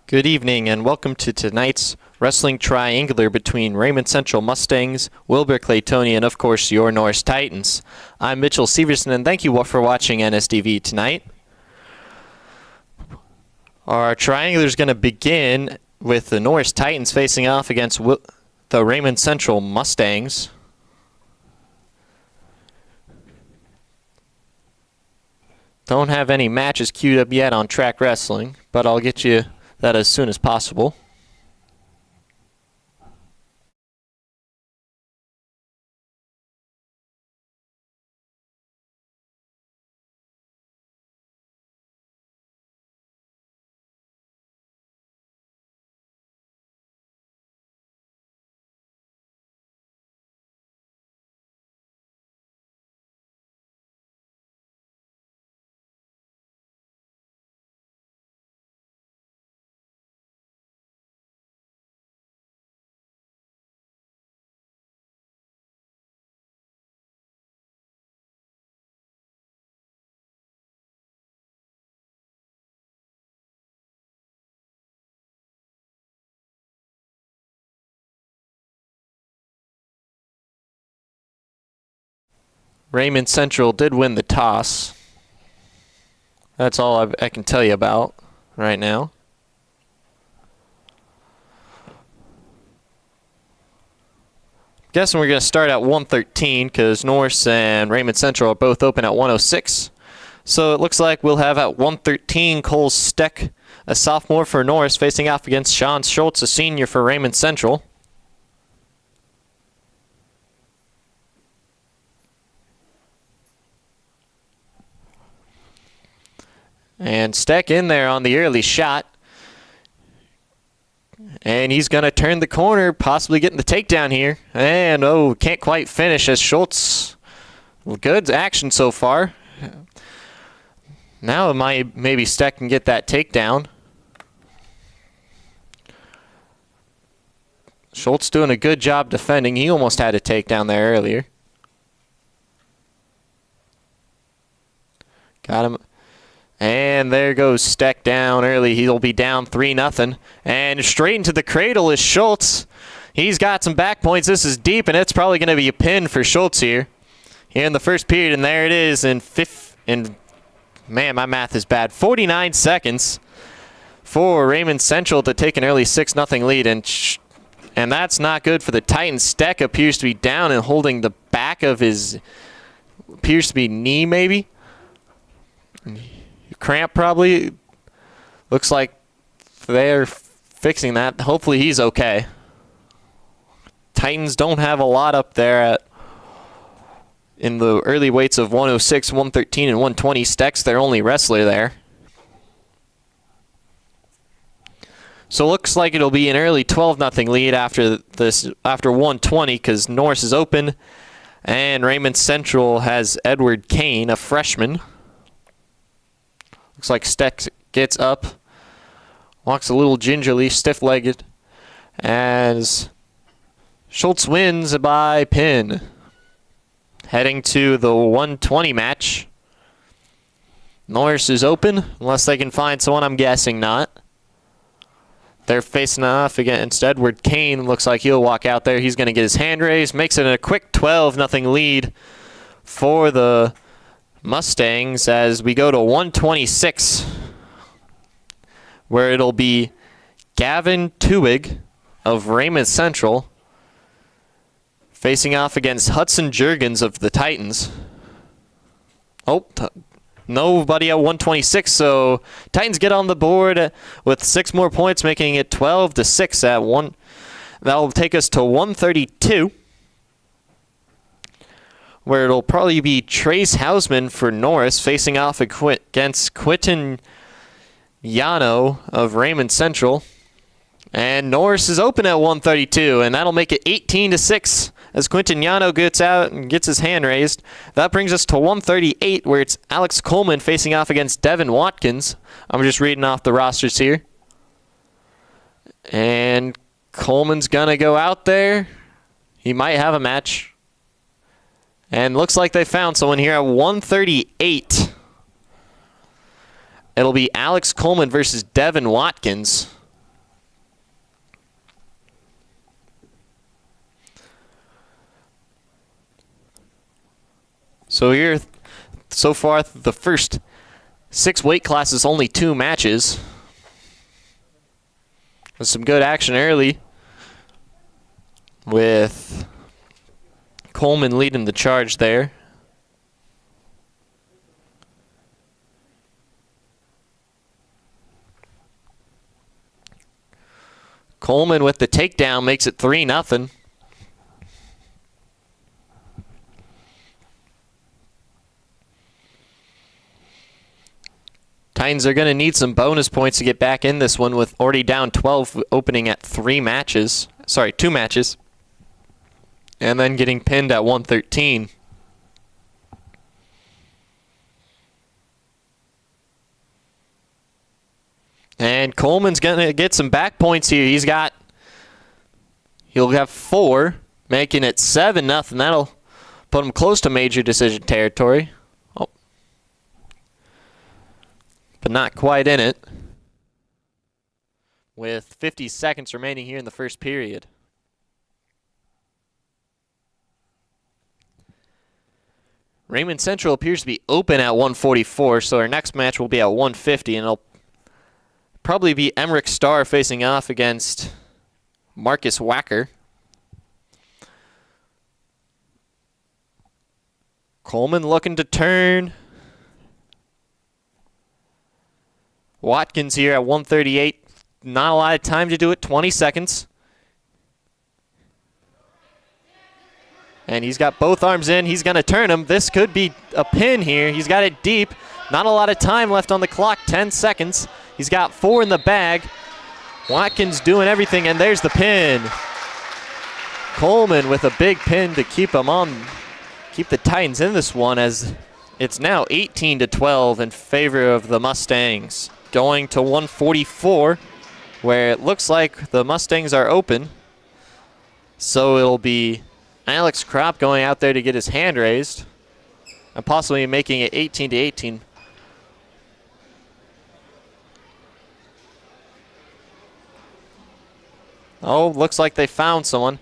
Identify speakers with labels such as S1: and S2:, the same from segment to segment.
S1: Good evening and welcome to tonight's wrestling triangular between Raymond Central Mustangs, Wilber-Clatonia, and of course your Norris Titans. I'm Mitchell Severson and thank you for watching NSDV tonight. Our triangular is going to begin with the Norris Titans facing off against the Raymond Central Mustangs. Don't have any matches queued up yet on Track Wrestling, but I'll get you that as soon as possible. Raymond Central did win the toss. That's all I can tell you about right now. Guessing we're going to start at 113 because Norris and Raymond Central are both open at 106. So it looks like we'll have at 113 Cole Steck, a sophomore for Norris, facing off against Sean Schultz, a senior for Raymond Central. And Steck in there on the early shot. And he's going to turn the corner, possibly getting the takedown here. And, oh, can't quite finish as Schultz. Well, good action so far. Now maybe Steck can get that takedown. Schultz doing a good job defending. He almost had a takedown there earlier. Got him. And there goes Steck down early. He'll be down 3-0. And straight into the cradle is Schultz. He's got some back points. This is deep, and it's probably going to be a pin for Schultz here in the first period. And there it is in man, my math is bad. 49 seconds for Raymond Central to take an early 6-0 lead. And that's not good for the Titans. Steck appears to be down and holding the back of his, appears to be knee maybe. Cramp probably. Looks like they're fixing that. Hopefully he's okay. Titans don't have a lot up there in the early weights of 106, 113, and 120. Steck's their only wrestler there. So looks like it'll be an early 12-0 lead after 120 because Norris is open and Raymond Central has Edward Kane, a freshman. Looks like Steck gets up, walks a little gingerly, stiff-legged, as Schultz wins by pin. Heading to the 120 match. Norris is open, unless they can find someone. I'm guessing not. They're facing off against Edward Kane. Looks like he'll walk out there. He's going to get his hand raised. Makes it a quick 12-0 lead for the Mustangs as we go to 126, where it'll be Gavin Tuig of Raymond Central facing off against Hudson Jurgens of the Titans. Oh, nobody at 126, so Titans get on the board with 6 more points, making it 12-6 at 1. That'll take us to 132. Where it'll probably be Trace Hausman for Norris facing off against Quinton Yano of Raymond Central. And Norris is open at 132, and that'll make it 18-6 as Quinton Yano gets out and gets his hand raised. That brings us to 138, where it's Alex Coleman facing off against Devin Watkins. I'm just reading off the rosters here. And Coleman's going to go out there. He might have a match. And looks like they found someone here at 138. It'll be Alex Coleman versus Devin Watkins. So here, so far, the first 6 weight classes, only 2 matches. With some good action early, with Coleman leading the charge there. Coleman with the takedown makes it 3-0. Titans are going to need some bonus points to get back in this one with already down 12 opening at 2 matches. And then getting pinned at 113. And Coleman's going to get some back points here. He'll have 4, making it 7-0. That'll put him close to major decision territory. But not quite in it, with 50 seconds remaining here in the first period. Raymond Central appears to be open at 144, so our next match will be at 150, and it'll probably be Emmerich Starr facing off against Marcus Wacker. Coleman looking to turn. Watkins here at 138. Not a lot of time to do it. 20 seconds. And he's got both arms in. He's going to turn him. This could be a pin here. He's got it deep. Not a lot of time left on the clock. 10 seconds. He's got 4 in the bag. Watkins doing everything, and there's the pin. Coleman with a big pin to keep the Titans in this one, as it's now 18-12 in favor of the Mustangs. Going to 144, where it looks like the Mustangs are open. So it'll be Alex Kropp going out there to get his hand raised and possibly making it 18-18. Oh, looks like they found someone.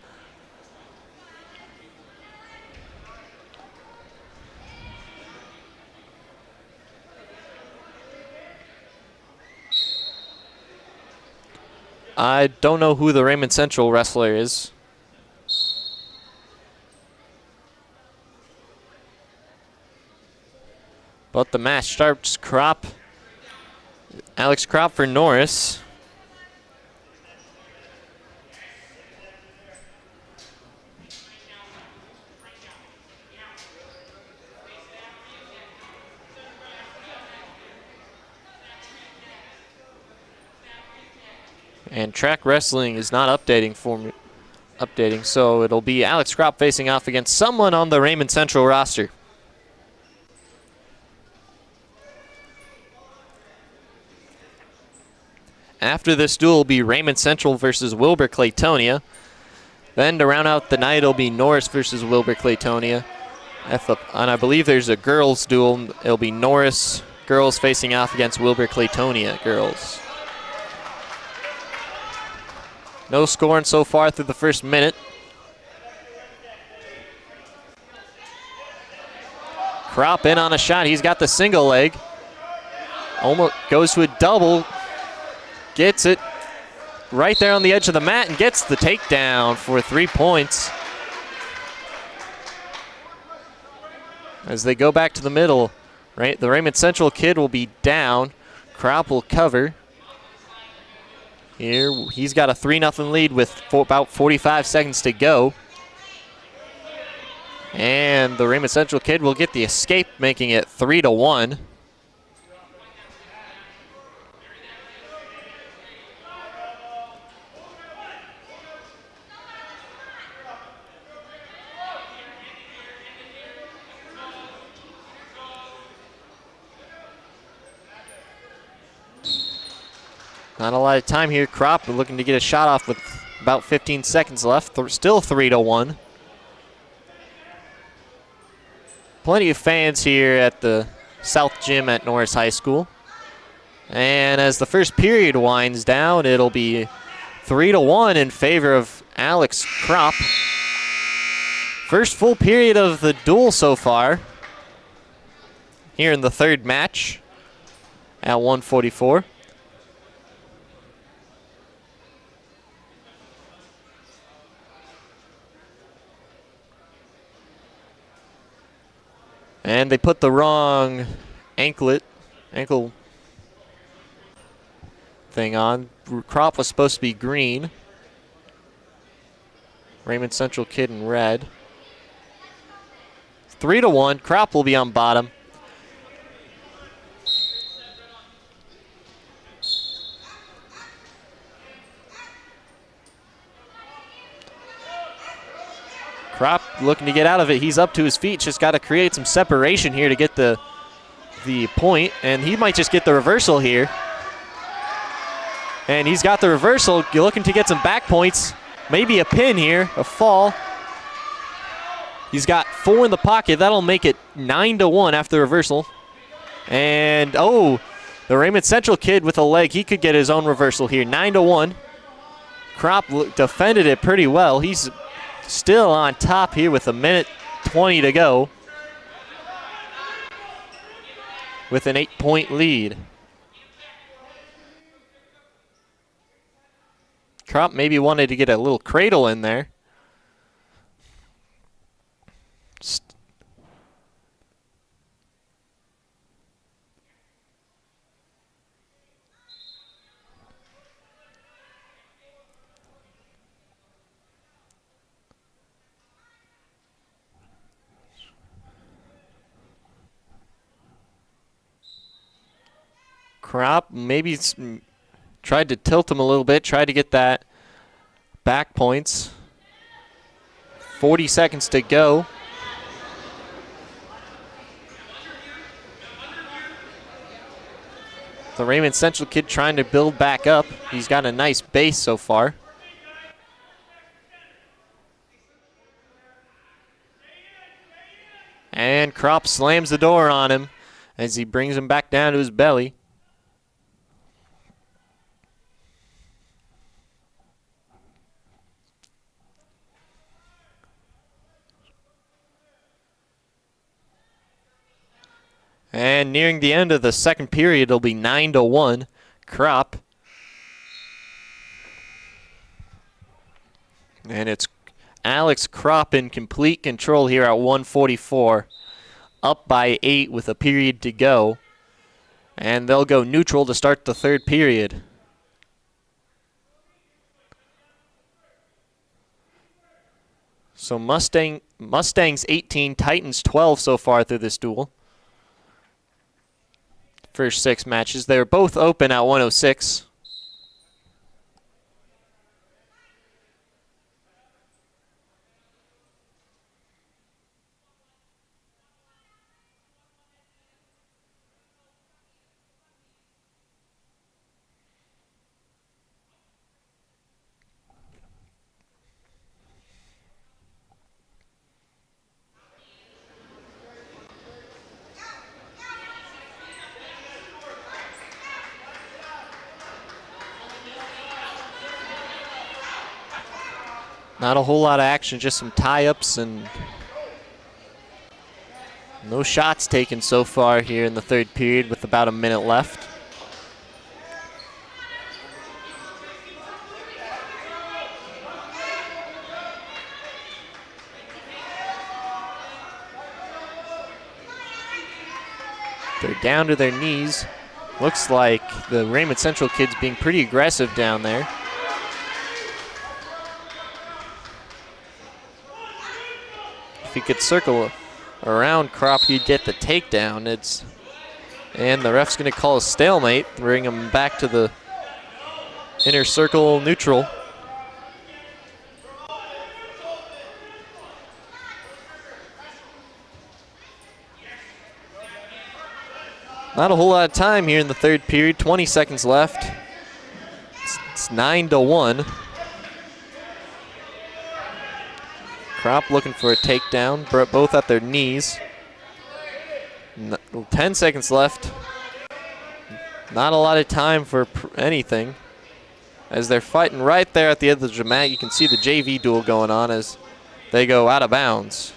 S1: I don't know who the Raymond Central wrestler is. But the match starts. Alex Kropp for Norris. And track wrestling is not updating, so it'll be Alex Kropp facing off against someone on the Raymond Central roster. After this duel will be Raymond Central versus Wilber-Clatonia. Then to round out the night, it'll be Norris versus Wilber-Clatonia. And I believe there's a girls duel. It'll be Norris girls facing off against Wilber-Clatonia girls. No scoring so far through the first minute. Kropp in on a shot. He's got the single leg. Almost goes to a double. Gets it right there on the edge of the mat and gets the takedown for 3 points. As they go back to the middle, right? The Raymond Central kid will be down. Kropp will cover. Here, he's got a 3-0 lead with about 45 seconds to go. And the Raymond Central kid will get the escape, making it 3-1. Not a lot of time here. Kropp looking to get a shot off with about 15 seconds left. Still 3-1. Plenty of fans here at the South Gym at Norris High School. And as the first period winds down, it'll be 3-1 in favor of Alex Kropp. First full period of the duel so far. here in the third match at 144. And they put the wrong ankle thing on. Crop was supposed to be green. Raymond Central kid in red. 3-1. Crop will be on bottom. Crop looking to get out of it. He's up to his feet. Just got to create some separation here to get the point, and he might just get the reversal here. And he's got the reversal. You're looking to get some back points. Maybe a pin here, a fall. He's got 4 in the pocket. That'll make it 9-1 after the reversal. And, oh, the Raymond Central kid with a leg. He could get his own reversal here. 9-1. Crop defended it pretty well. He's still on top here with 1:20 to go with an 8-point lead. Crop maybe wanted to get a little cradle in there. Crop maybe tried to tilt him a little bit, tried to get that back points. 40 seconds to go. The Raymond Central kid trying to build back up. He's got a nice base so far. And Crop slams the door on him as he brings him back down to his belly. And nearing the end of the second period, it'll be 9-1 Crop. And it's Alex Crop in complete control here at 144. Up by 8 with a period to go. And they'll go neutral to start the third period. So Mustangs 18, Titans 12 so far through this duel. First 6 matches. They're both open at 106. Not a whole lot of action, just some tie-ups and no shots taken so far here in the third period with about a minute left. They're down to their knees. Looks like the Raymond Central kid's being pretty aggressive down there. If he could circle around Crop, he'd get the takedown. And the ref's going to call a stalemate, bring him back to the inner circle neutral. Not a whole lot of time here in the third period. 20 seconds left. It's 9-1. Crop looking for a takedown, both at their knees. 10 seconds left. Not a lot of time for anything. As they're fighting right there at the end of the mat, you can see the JV duel going on as they go out of bounds.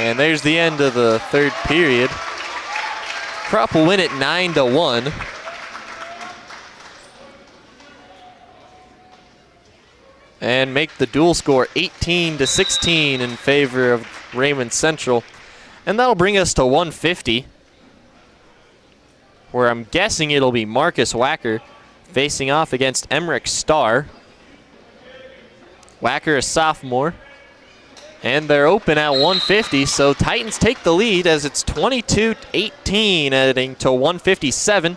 S1: And there's the end of the third period. Krupp will win it 9-1. And make the dual score 18-16 in favor of Raymond Central. And that'll bring us to 150, where I'm guessing it'll be Marcus Wacker facing off against Emmerich Starr. Wacker, a sophomore. And they're open at 150, so Titans take the lead as it's 22-18, heading to 157,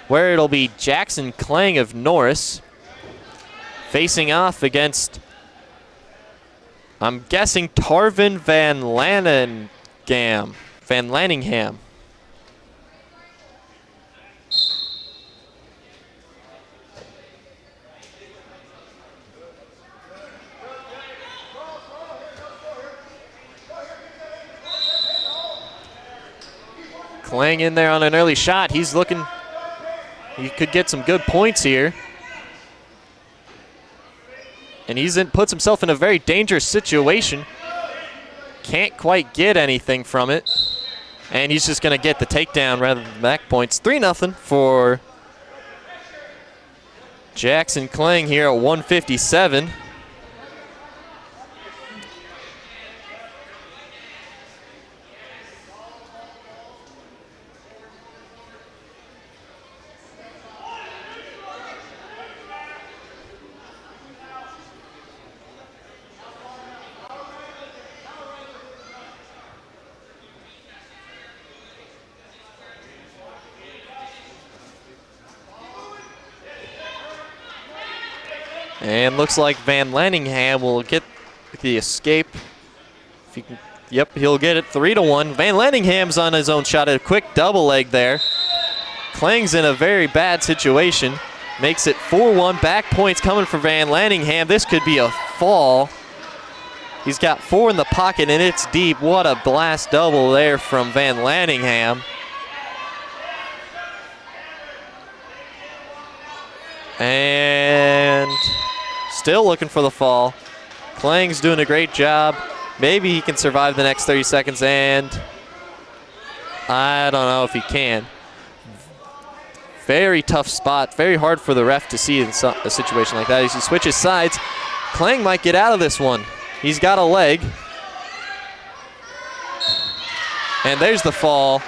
S1: where it'll be Jackson Klang of Norris facing off against, I'm guessing, Tarvin Van Lanningham. Klang in there on an early shot. He's looking, he could get some good points here. And puts himself in a very dangerous situation. Can't quite get anything from it. And he's just gonna get the takedown rather than back points. 3-0 for Jackson Klang here at 157. And looks like Van Lanningham will get the escape. If he can, yep, he'll get it 3-1. Van Lanningham's on his own shot, a quick double leg there. Klang's in a very bad situation. Makes it 4-1. Back points coming for Van Lanningham. This could be a fall. He's got 4 in the pocket and it's deep. What a blast double there from Van Lanningham. And still looking for the fall. Klang's doing a great job. Maybe he can survive the next 30 seconds, and I don't know if he can. Very tough spot. Very hard for the ref to see in a situation like that. As he switches sides, Klang might get out of this one. He's got a leg. And there's the fall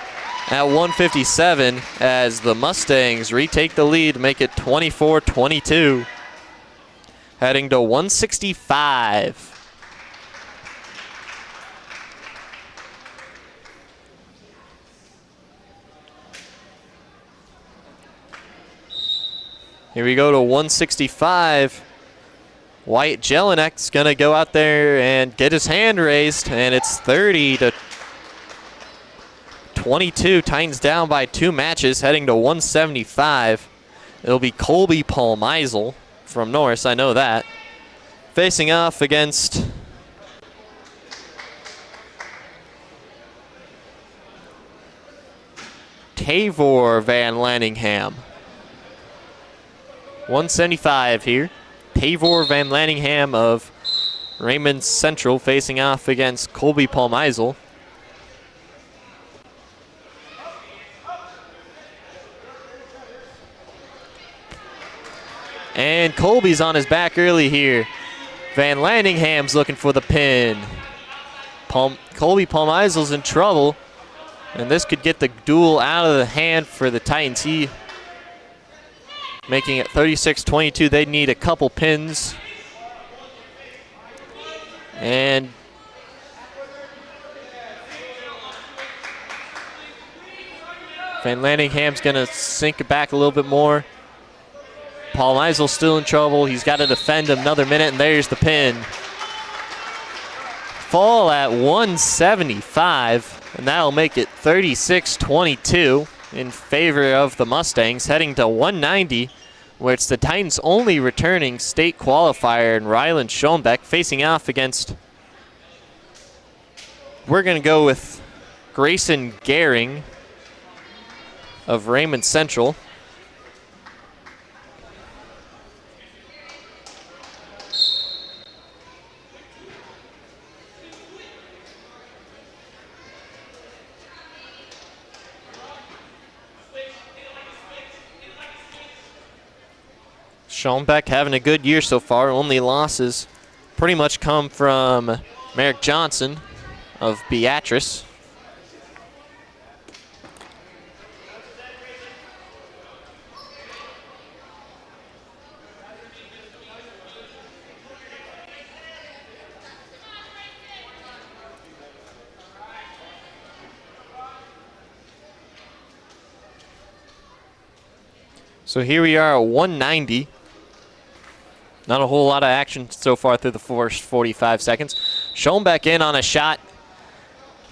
S1: at 157 as the Mustangs retake the lead, make it 24-22. Heading to 165. Here we go to 165. Wyatt Jelinek's gonna go out there and get his hand raised, and it's 30-22. Titans down by 2 matches, heading to 175. It'll be Colby Palmeisel from Norris, I know that, facing off against Tavor Van Lanningham. 175 here. Tavor Van Lanningham of Raymond Central facing off against Colby Palmeisel. And Colby's on his back early here. Van Lanningham's looking for the pin. Colby Palmeisel's in trouble. And this could get the duel out of the hand for the Titans. He making it 36-22. They need a couple pins. And Van Lanningham's gonna sink it back a little bit more. Palmeisel's still in trouble. He's got to defend another minute, and there's the pin. Fall at 175, and that'll make it 36-22 in favor of the Mustangs, heading to 190, where it's the Titans' only returning state qualifier, and Ryland Schoenbeck facing off against, we're going to go with Grayson Gehring of Raymond Central. Schoenbeck having a good year so far. Only losses pretty much come from Merrick Johnson of Beatrice. So here we are at 190. Not a whole lot of action so far through the first 45 seconds. Schoenbeck in on a shot.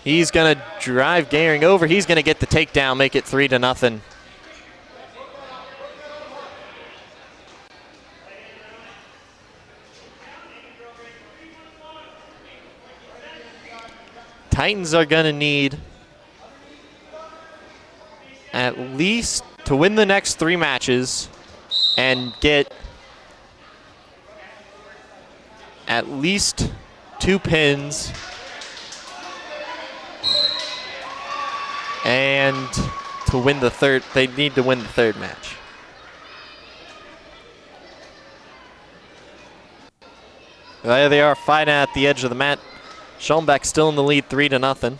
S1: He's going to drive Gehring over. He's going to get the takedown, make it 3-0. Titans are going to need at least to win the next 3 matches and get at least 2 pins and to win the third, they need to win the 3rd match. There they are fighting at the edge of the mat. Schoenbeck still in the lead 3-0.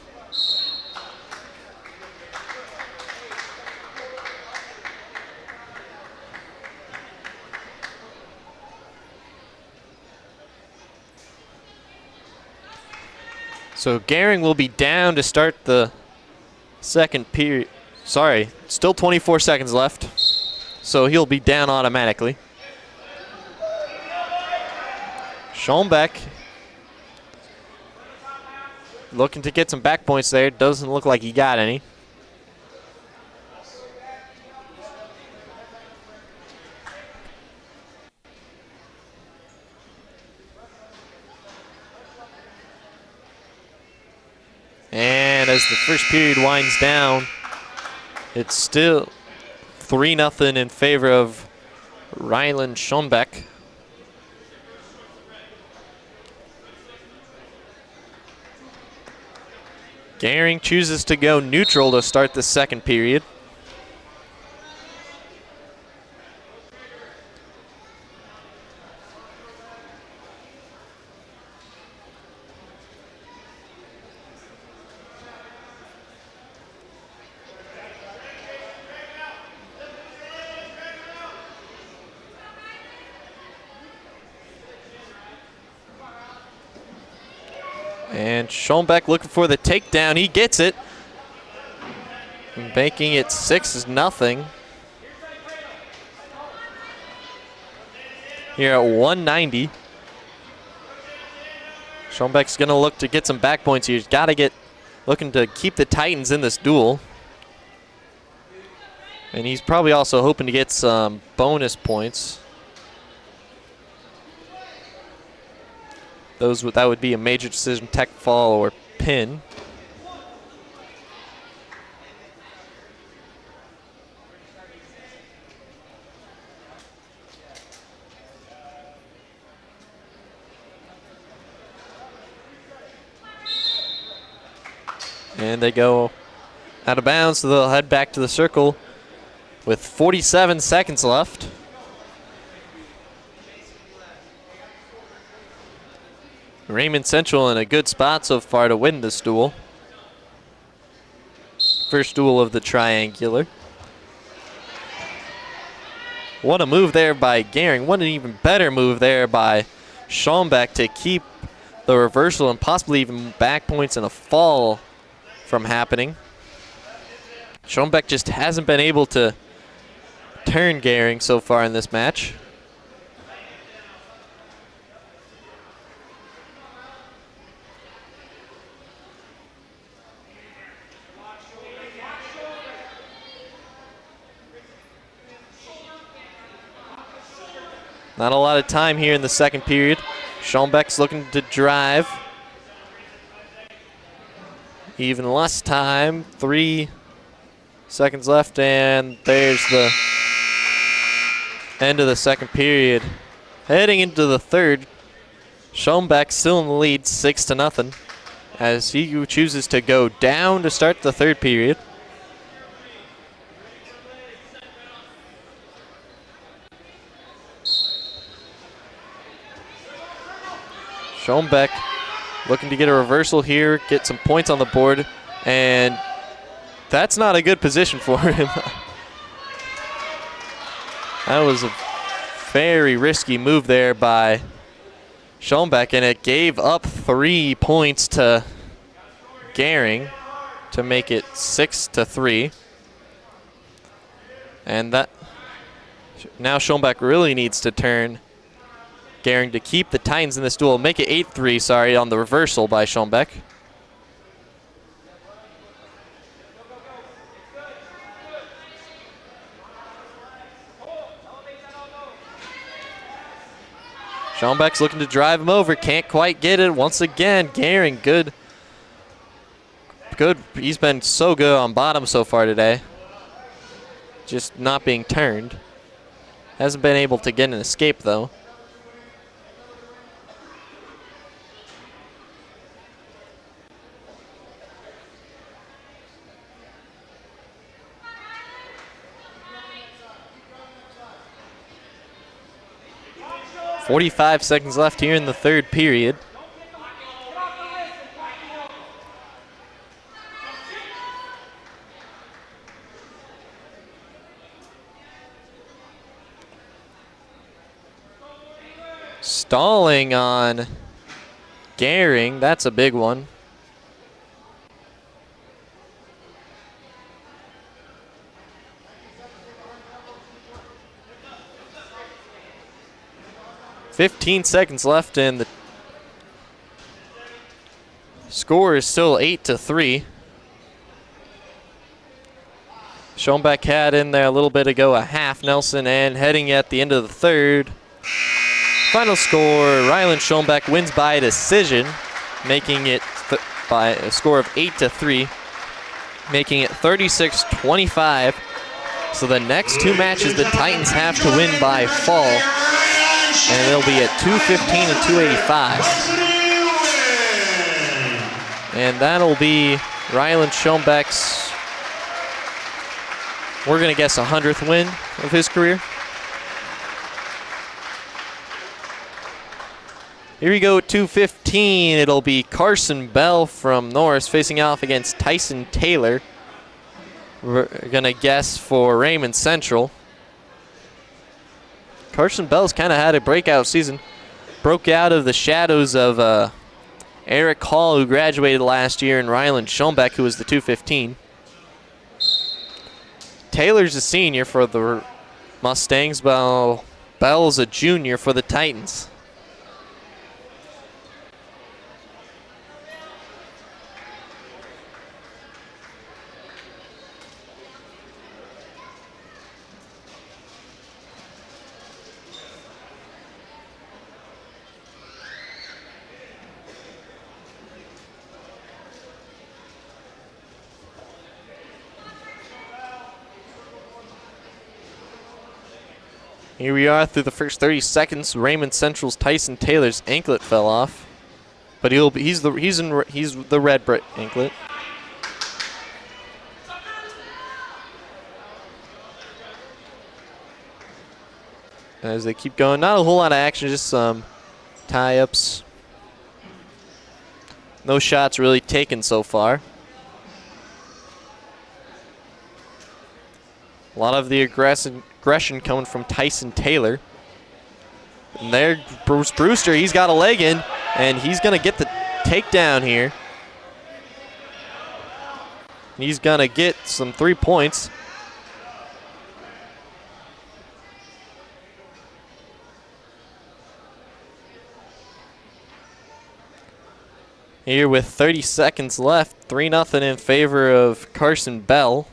S1: So Gehring will be down to start the second period. Sorry, still 24 seconds left. So he'll be down automatically. Schoenbeck looking to get some back points there. Doesn't look like he got any. And as the first period winds down, it's still 3-0 in favor of Ryland Schoenbeck. Gehring chooses to go neutral to start the second period. And Schoenbeck looking for the takedown. He gets it, making it 6-0. Here at 190. Schoenbeck's going to look to get some back points here. He's got to get, looking to keep the Titans in this duel. And he's probably also hoping to get some bonus points. That would be a major decision, tech fall or pin. And they go out of bounds, so they'll head back to the circle with 47 seconds left. Raymond Central in a good spot so far to win this duel. First duel of the triangular. What a move there by Gehring. What an even better move there by Schoenbeck to keep the reversal and possibly even back points and a fall from happening. Schoenbeck just hasn't been able to turn Gehring so far in this match. Not a lot of time here in the second period. Schoenbeck's looking to drive. Even less time, 3 seconds left, and there's the end of the second period. Heading into the third, Schoenbeck still in the lead, 6-0, as he chooses to go down to start the third period. Schoenbeck looking to get a reversal here, get some points on the board, and that's not a good position for him. That was a very risky move there by Schoenbeck, and it gave up 3 points to Gehring to make it 6-3. And that now Schoenbeck really needs to turn Gehring to keep the Titans in this duel. Make it 8-3, sorry, on the reversal by Schoenbeck. Schoenbeck's looking to drive him over, can't quite get it. Once again, Gehring, good. He's been so good on bottom so far today. Just not being turned. Hasn't been able to get an escape though. .45 seconds left here in the third period. Stalling on Gehring, that's a big one. .15 seconds left and the score is still 8-3. Schoenbeck had in there a little bit ago a half Nelson, and heading at the end of the third. Final score, Ryland Schoenbeck wins by decision, making it by a score of 8-3, making it 36-25. So the next 2 matches the Titans have to win by fall, and they'll be at 215 and 285. And that'll be Ryland Schoenbeck's, we're going to guess, 100th win of his career. Here we go at 215. It'll be Carson Bell from Norris facing off against Tyson Taylor. We're going to guess for Raymond Central. Carson Bell's kind of had a breakout season. Broke out of the shadows of Eric Hall, who graduated last year, and Ryland Schoenbeck, who was the 215. Taylor's a senior for the Mustangs, while Bell's a junior for the Titans. Here we are through the first 30 seconds. Raymond Central's Tyson Taylor's anklet fell off, but he's the red anklet. As they keep going, not a whole lot of action, just some tie-ups. No shots really taken so far. A lot of the aggression coming from Tyson Taylor. And there, Bruce Brewster, he's got a leg in, and he's going to get the takedown here. He's going to get some 3 points. Here with 30 seconds left, 3-0 in favor of Carson Bell.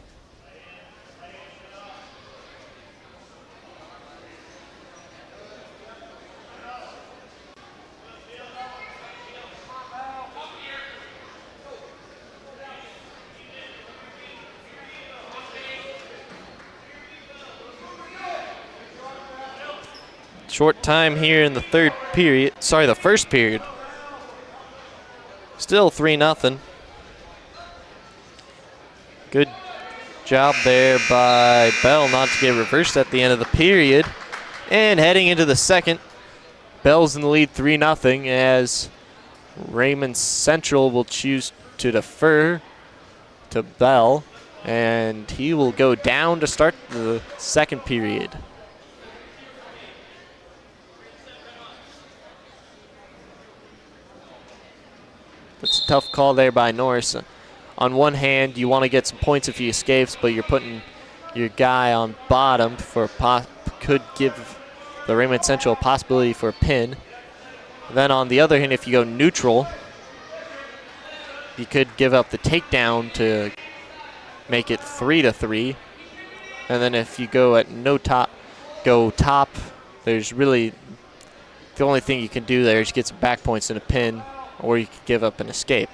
S1: Short time here in the the first period. Still 3-0. Good job there by Bell not to get reversed at the end of the period. And heading into the second, Bell's in the lead 3-0 as Raymond Central will choose to defer to Bell, and he will go down to start the second period. It's a tough call there by Norris. On one hand, you want to get some points if he escapes, but you're putting your guy on bottom for could give the Raymond Central a possibility for a pin. Then on the other hand, if you go neutral, you could give up the takedown to make it 3-3. And then if you go at go top, there's really the only thing you can do there is get some back points and a pin, or you could give up an escape.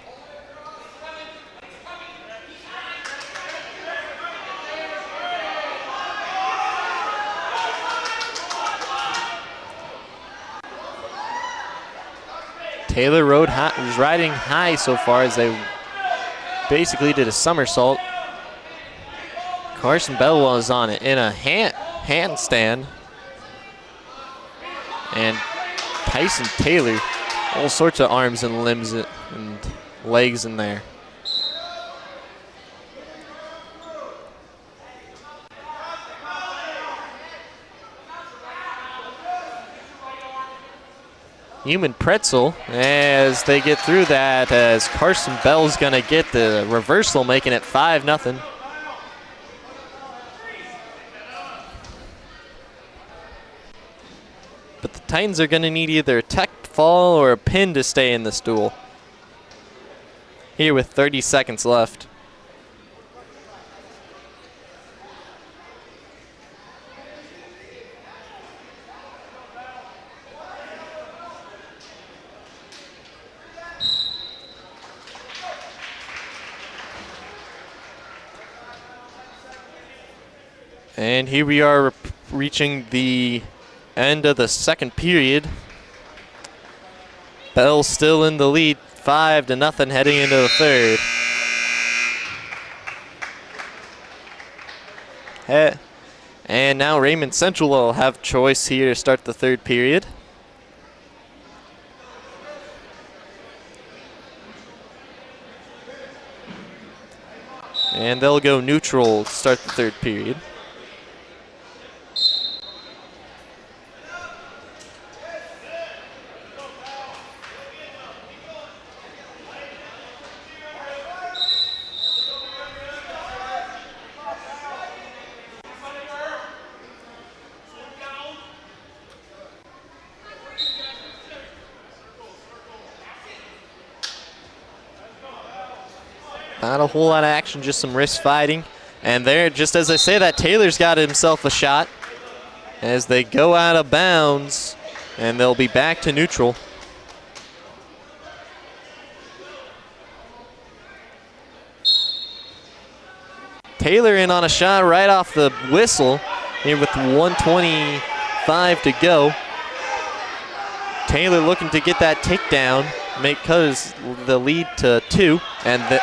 S1: Taylor was riding high so far as they basically did a somersault. Carson Bell was on it in a handstand. And Tyson Taylor, all sorts of arms and limbs and legs in there. Human pretzel as they get through that, as Carson Bell's going to get the reversal, making it 5-0. But the Titans are going to need either a tech fall or a pin to stay in this duel. Here with 30 seconds left. And here we are reaching the end of the second period. Bell still in the lead, 5-0 heading into the third. And now Raymond Central will have choice here to start the third period. And they'll go neutral to start the third period. Not a whole lot of action, just some wrist fighting. And there, just as I say that, Taylor's got himself a shot as they go out of bounds, and they'll be back to neutral. Taylor in on a shot right off the whistle here with 1:25 to go. Taylor looking to get that takedown, cut the lead to 2, and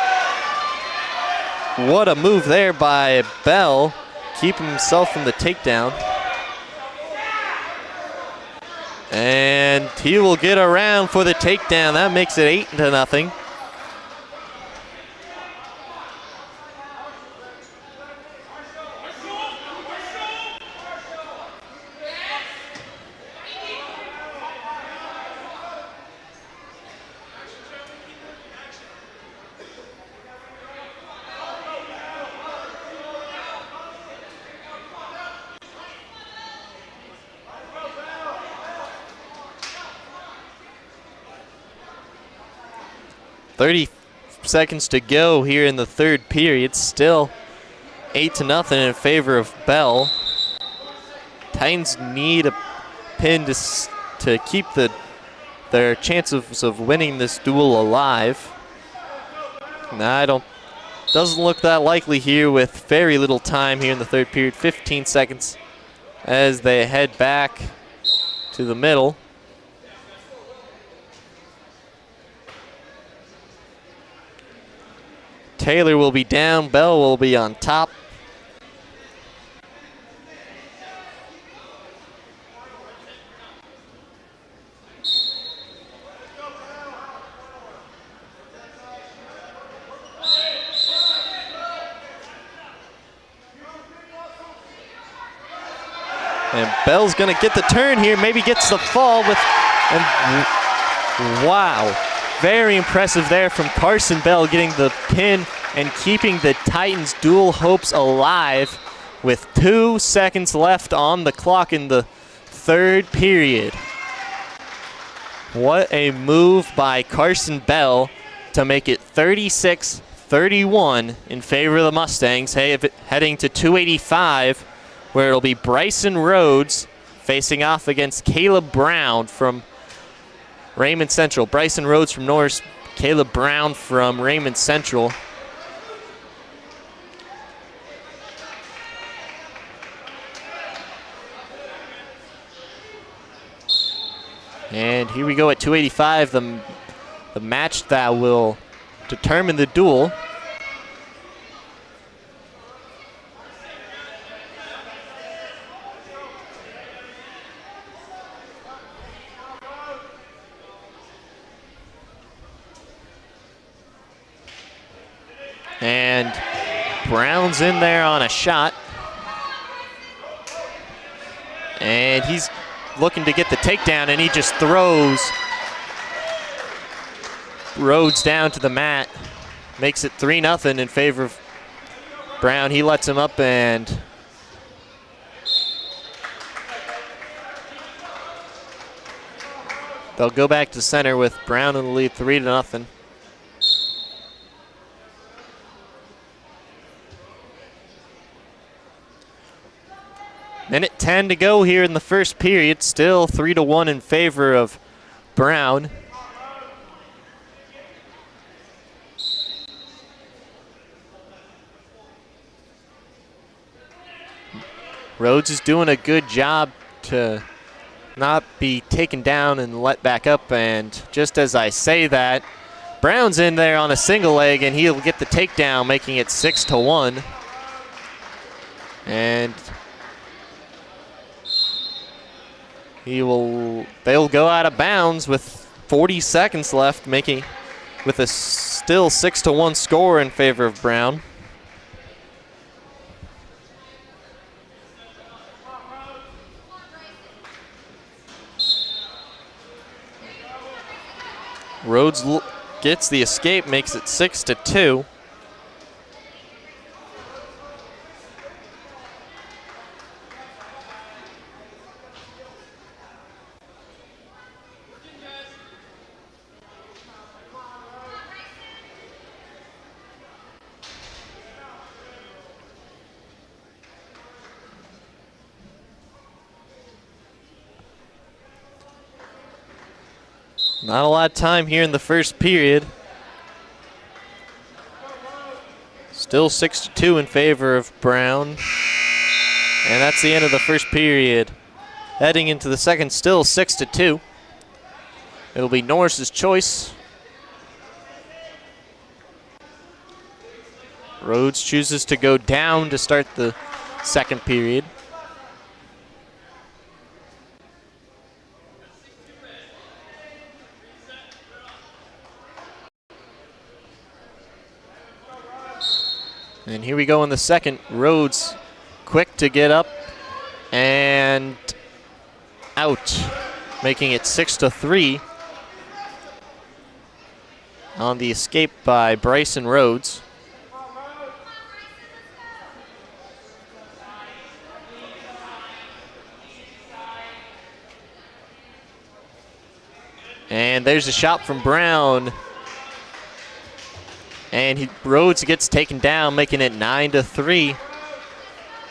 S1: what a move there by Bell, keeping himself from the takedown. And he will get around for the takedown. That makes it 8-0. .30 seconds to go here in the third period. Still 8-0 in favor of Bell. Titans need a pin to keep their chances of winning this duel alive. Doesn't look that likely here with very little time here in the third period. 15 seconds as they head back to the middle. Taylor will be down, Bell will be on top. And Bell's gonna get the turn here, maybe gets the fall with, and wow. Very impressive there from Carson Bell, getting the pin and keeping the Titans' dual hopes alive with 2 seconds left on the clock in the third period. What a move by Carson Bell to make it 36-31 in favor of the Mustangs, heading to 285, where it'll be Bryson Rhodes facing off against Caleb Brown from Raymond Central. Bryson Rhodes from Norris, Caleb Brown from Raymond Central. And here we go at 285, the match that will determine the duel. And Brown's in there on a shot. And he's looking to get the takedown, and he just throws Rhodes down to the mat. Makes it 3-0 in favor of Brown. He lets him up, and they'll go back to center with Brown in the lead 3-0. Minute 10 to go here in the first period. Still 3-1 in favor of Brown. Rhodes is doing a good job to not be taken down and let back up. And just as I say that, Brown's in there on a single leg, and he'll get the takedown, making it 6-1. And they'll go out of bounds with 40 seconds left, making with a still 6-1 score in favor of Brown. Rhodes gets the escape, makes it 6-2. Not a lot of time here in the first period. Still 6-2 in favor of Brown. And that's the end of the first period. Heading into the second, still 6-2. It'll be Norris's choice. Rhodes chooses to go down to start the second period. And here we go in the second. Rhodes quick to get up and out, making it 6-3 on the escape by Bryson Rhodes. And there's a shot from Brown. And Rhodes gets taken down, making it 9-3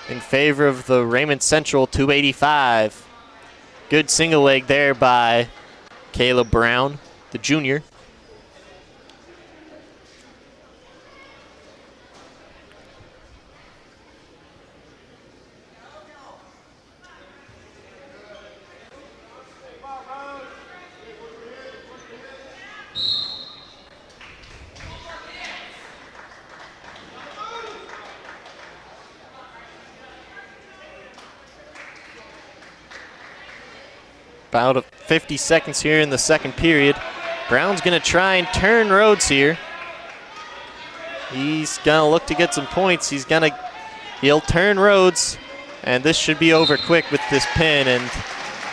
S1: in favor of the Raymond Central 285. Good single leg there by Caleb Brown, the junior. About 50 seconds here in the second period. Brown's gonna try and turn Rhodes here. He's gonna look to get some points. He'll turn Rhodes. And this should be over quick with this pin. And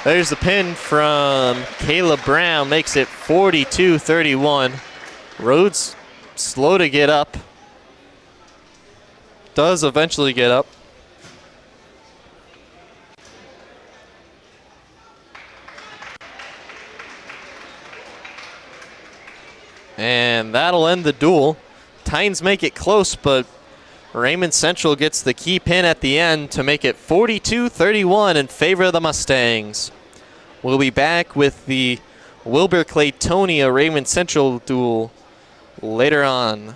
S1: there's the pin from Caleb Brown. Makes it 42-31. Rhodes slow to get up. Does eventually get up. And that'll end the duel. Titans make it close, but Raymond Central gets the key pin at the end to make it 42-31 in favor of the Mustangs. We'll be back with the Wilber-Clatonia Raymond Central duel later on.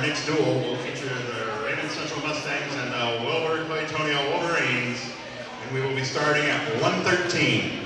S2: Our next duel will feature the Raymond Central Mustangs and the Wilber-Clatonia Wolverines, and we will be starting at 113.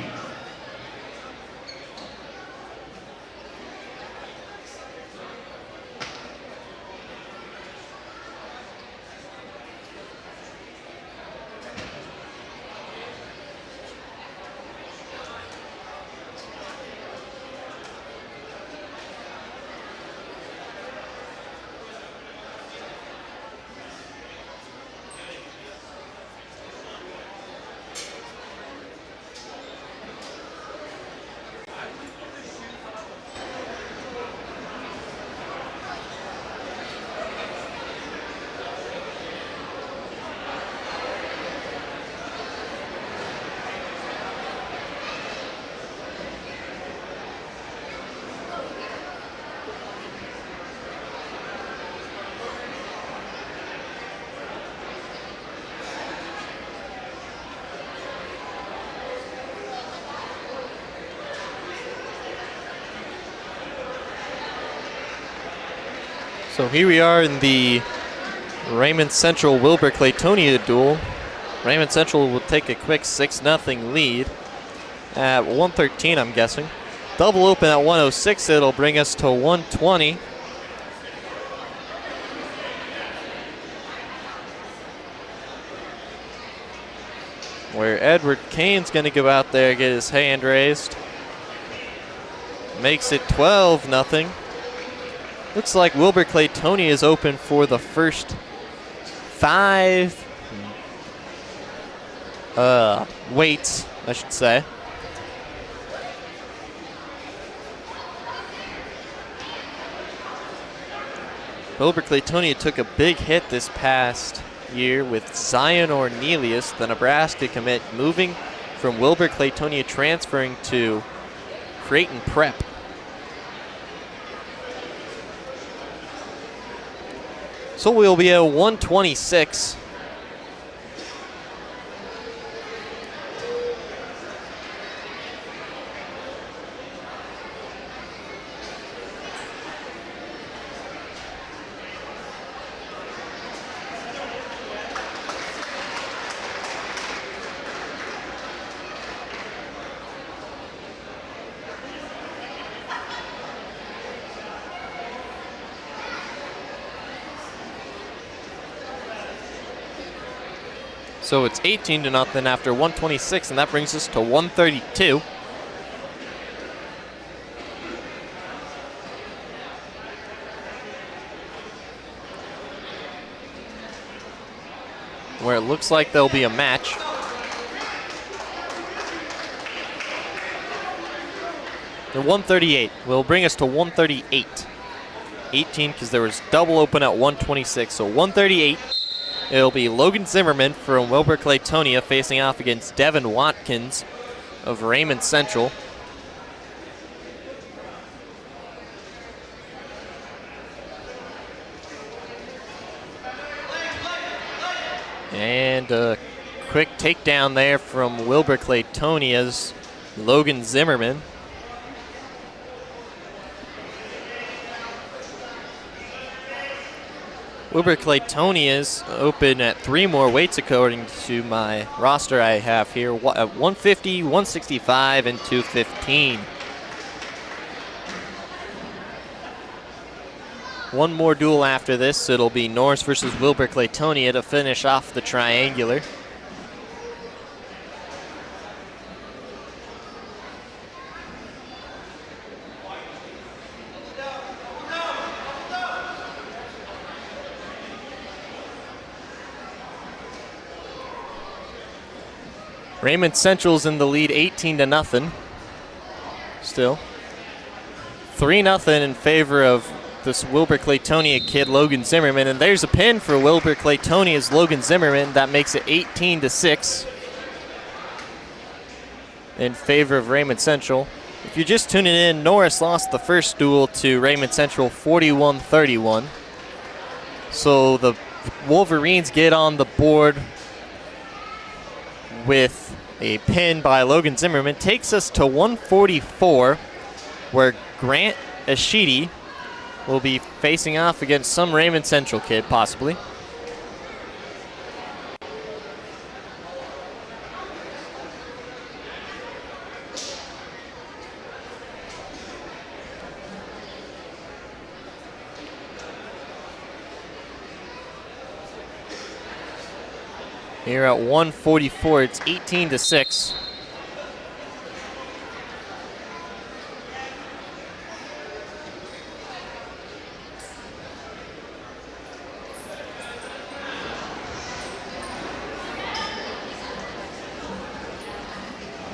S1: So here we are in the Raymond Central Wilber-Clatonia duel. Raymond Central will take a quick 6-0 lead at 113, I'm guessing. Double open at 106, it'll bring us to 120. Where Edward Kane's gonna go out there and get his hand raised. Makes it 12-0. Looks like Wilber-Clatonia is open for the first 5 weights, I should say. Wilber-Clatonia took a big hit this past year with Zion Ornelius, the Nebraska commit, moving from Wilber-Clatonia, transferring to Creighton Prep. So we'll be at 126. So it's 18-0 after 126, and that brings us to 132. Where it looks like there'll be a match. The 138 will bring us to 138. 18 because there was double open at 126, so 138. It'll be Logan Zimmerman from Wilber-Clatonia facing off against Devin Watkins of Raymond Central. And a quick takedown there from Wilber-Clatonia's Logan Zimmerman. Wilber-Clatonia's open at 3 more weights according to my roster I have here, at 150, 165, and 215. One more duel after this. It'll be Norris versus Wilber-Clatonia to finish off the triangular. Raymond Central's in the lead 18-0. Still. 3-0 in favor of this Wilber-Clatonia kid, Logan Zimmerman. And there's a pin for Wilber-Clatonia's Logan Zimmerman. That makes it 18-6 in favor of Raymond Central. If you're just tuning in, Norris lost the first duel to Raymond Central 41-31. So the Wolverines get on the board with a pin by Logan Zimmerman. Takes us to 144, where Grant Ashidi will be facing off against some Raymond Central kid, possibly. Here at 144, it's 18-6.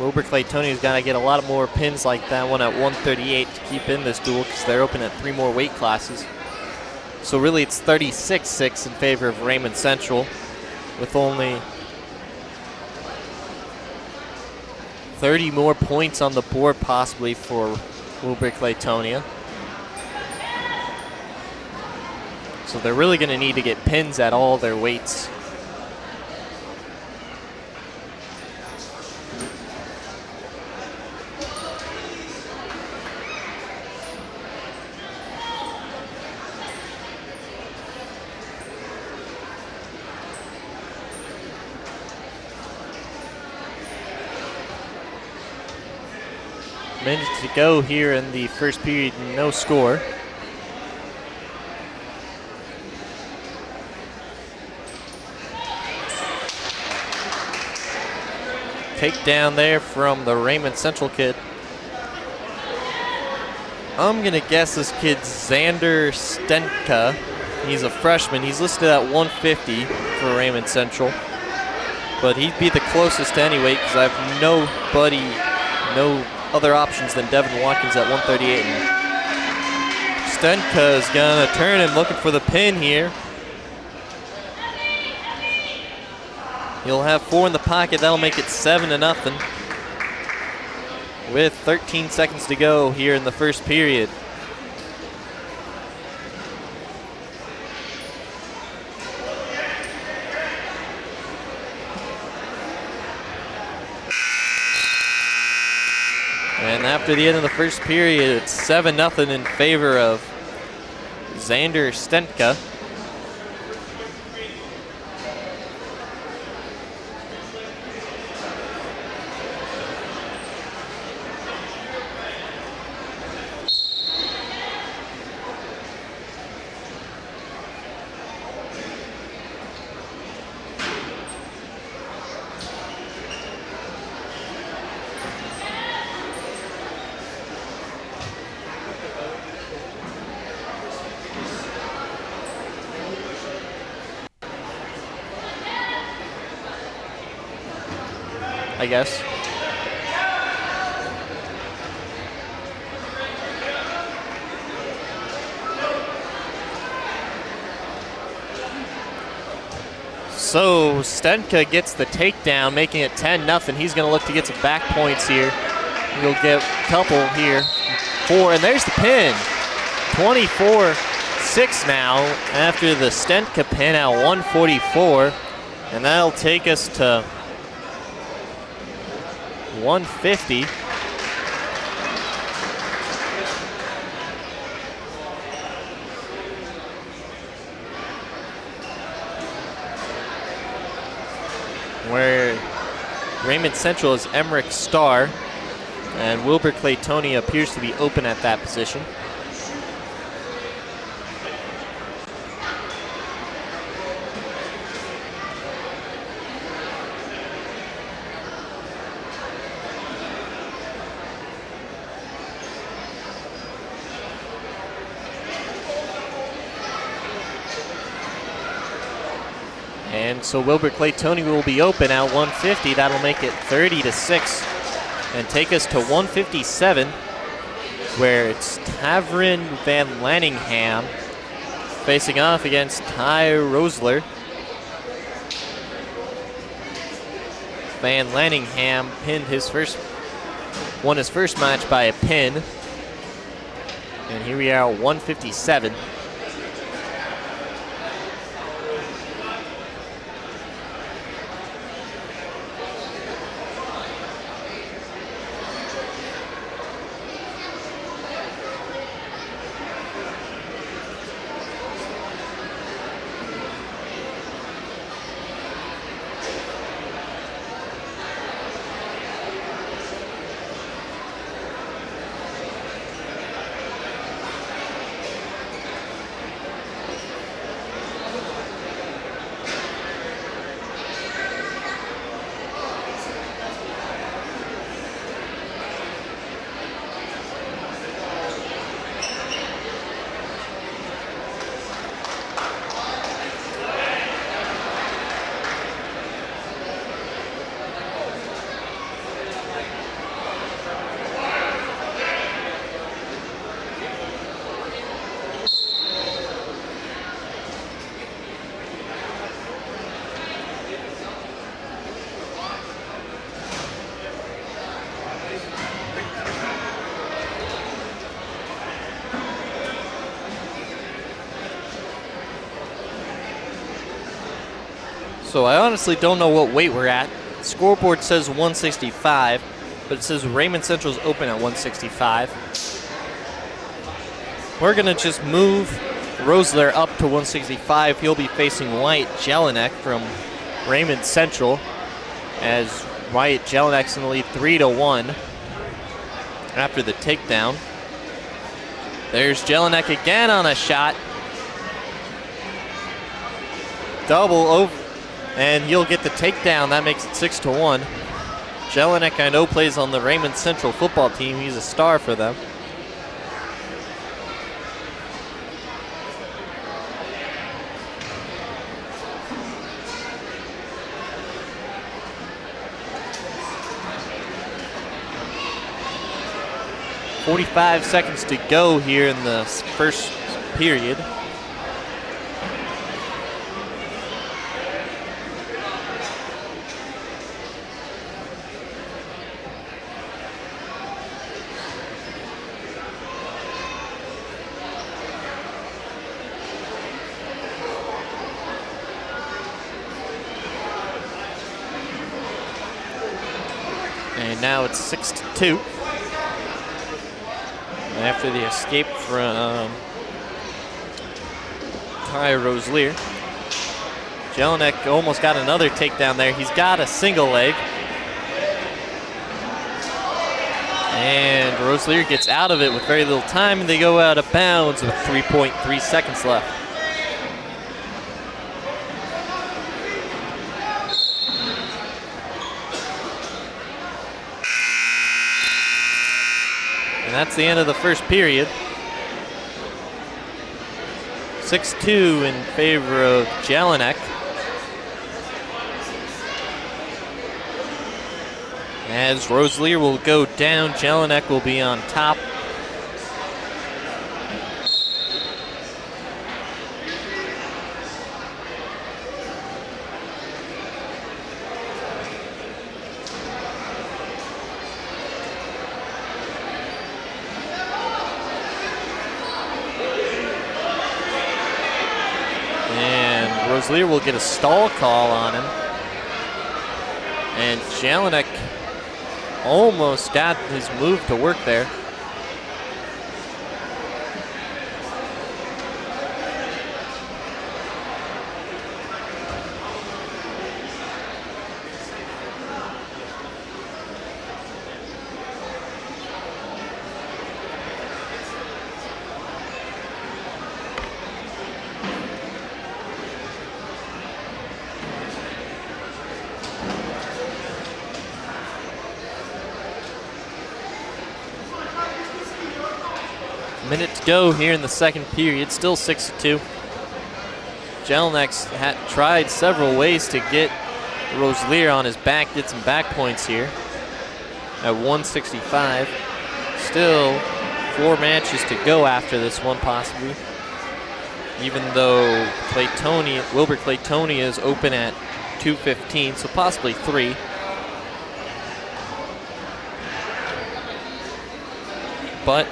S1: Wilber-Clatonia's got to get a lot more pins like that one at 138 to keep in this duel because they're open at 3 more weight classes. So really it's 36-6 in favor of Raymond Central, with only 30 more points on the board possibly for Wilber-Clatonia. So they're really going to need to get pins at all their weights. Minutes to go here in the first period, no score. Takedown there from the Raymond Central kid. I'm gonna guess this kid's Xander Stenka. He's a freshman. He's listed at 150 for Raymond Central, but he'd be the closest to any weight because I have no other options than Devin Watkins at 138. And Stenka is gonna turn and looking for the pin here. He'll have 4 in the pocket. That'll make it 7-0 with 13 seconds to go here in the first period. And after the end of the first period, it's 7-0 in favor of Xander Stenka. I guess. So Stenka gets the takedown, making it 10-0. He's going to look to get some back points here. He'll get a couple here. 4, and there's the pin. 24-6 now after the Stenka pin at 144. And that'll take us to 150. Where Raymond Central is Emmerich Starr, and Wilber-Clatonia appears to be open at that position. And so Wilber-Clatonia will be open at 150. That'll make it 30-6 and take us to 157, where it's Tavrin Van Lanningham facing off against Ty Rosler. Van Lanningham won his first match by a pin. And here we are at 157.
S3: So I honestly don't know what weight we're at. Scoreboard says 165, but it says Raymond Central's open at 165. We're gonna just move Rosler up to 165. He'll be facing Wyatt Jelinek from Raymond Central, as Wyatt Jelinek's in the lead 3-1 after the takedown. There's Jelinek again on a shot. Double over, and he'll get the takedown. That makes it 6-1. Jelinek, I know, plays on the Raymond Central football team. He's a star for them. .45 seconds to go here in the first period. And now it's 6-2. After the escape from Ty Rosler. Jelinek almost got another takedown there. He's got a single leg. And Rosler gets out of it with very little time, and they go out of bounds with 3.3 seconds left. And that's the end of the first period. 6-2 in favor of Jelinek. As Rosler will go down, Jelinek will be on top. Rosler will get a stall call on him. And Jelinek almost got his move to work there. Minute to go here in the second period, still 6-2. Jelinek's had tried several ways to get Rosler on his back, get some back points here at 165. Still 4 matches to go after this one, possibly. Even though Wilber-Clatonia is open at 215, so possibly 3. But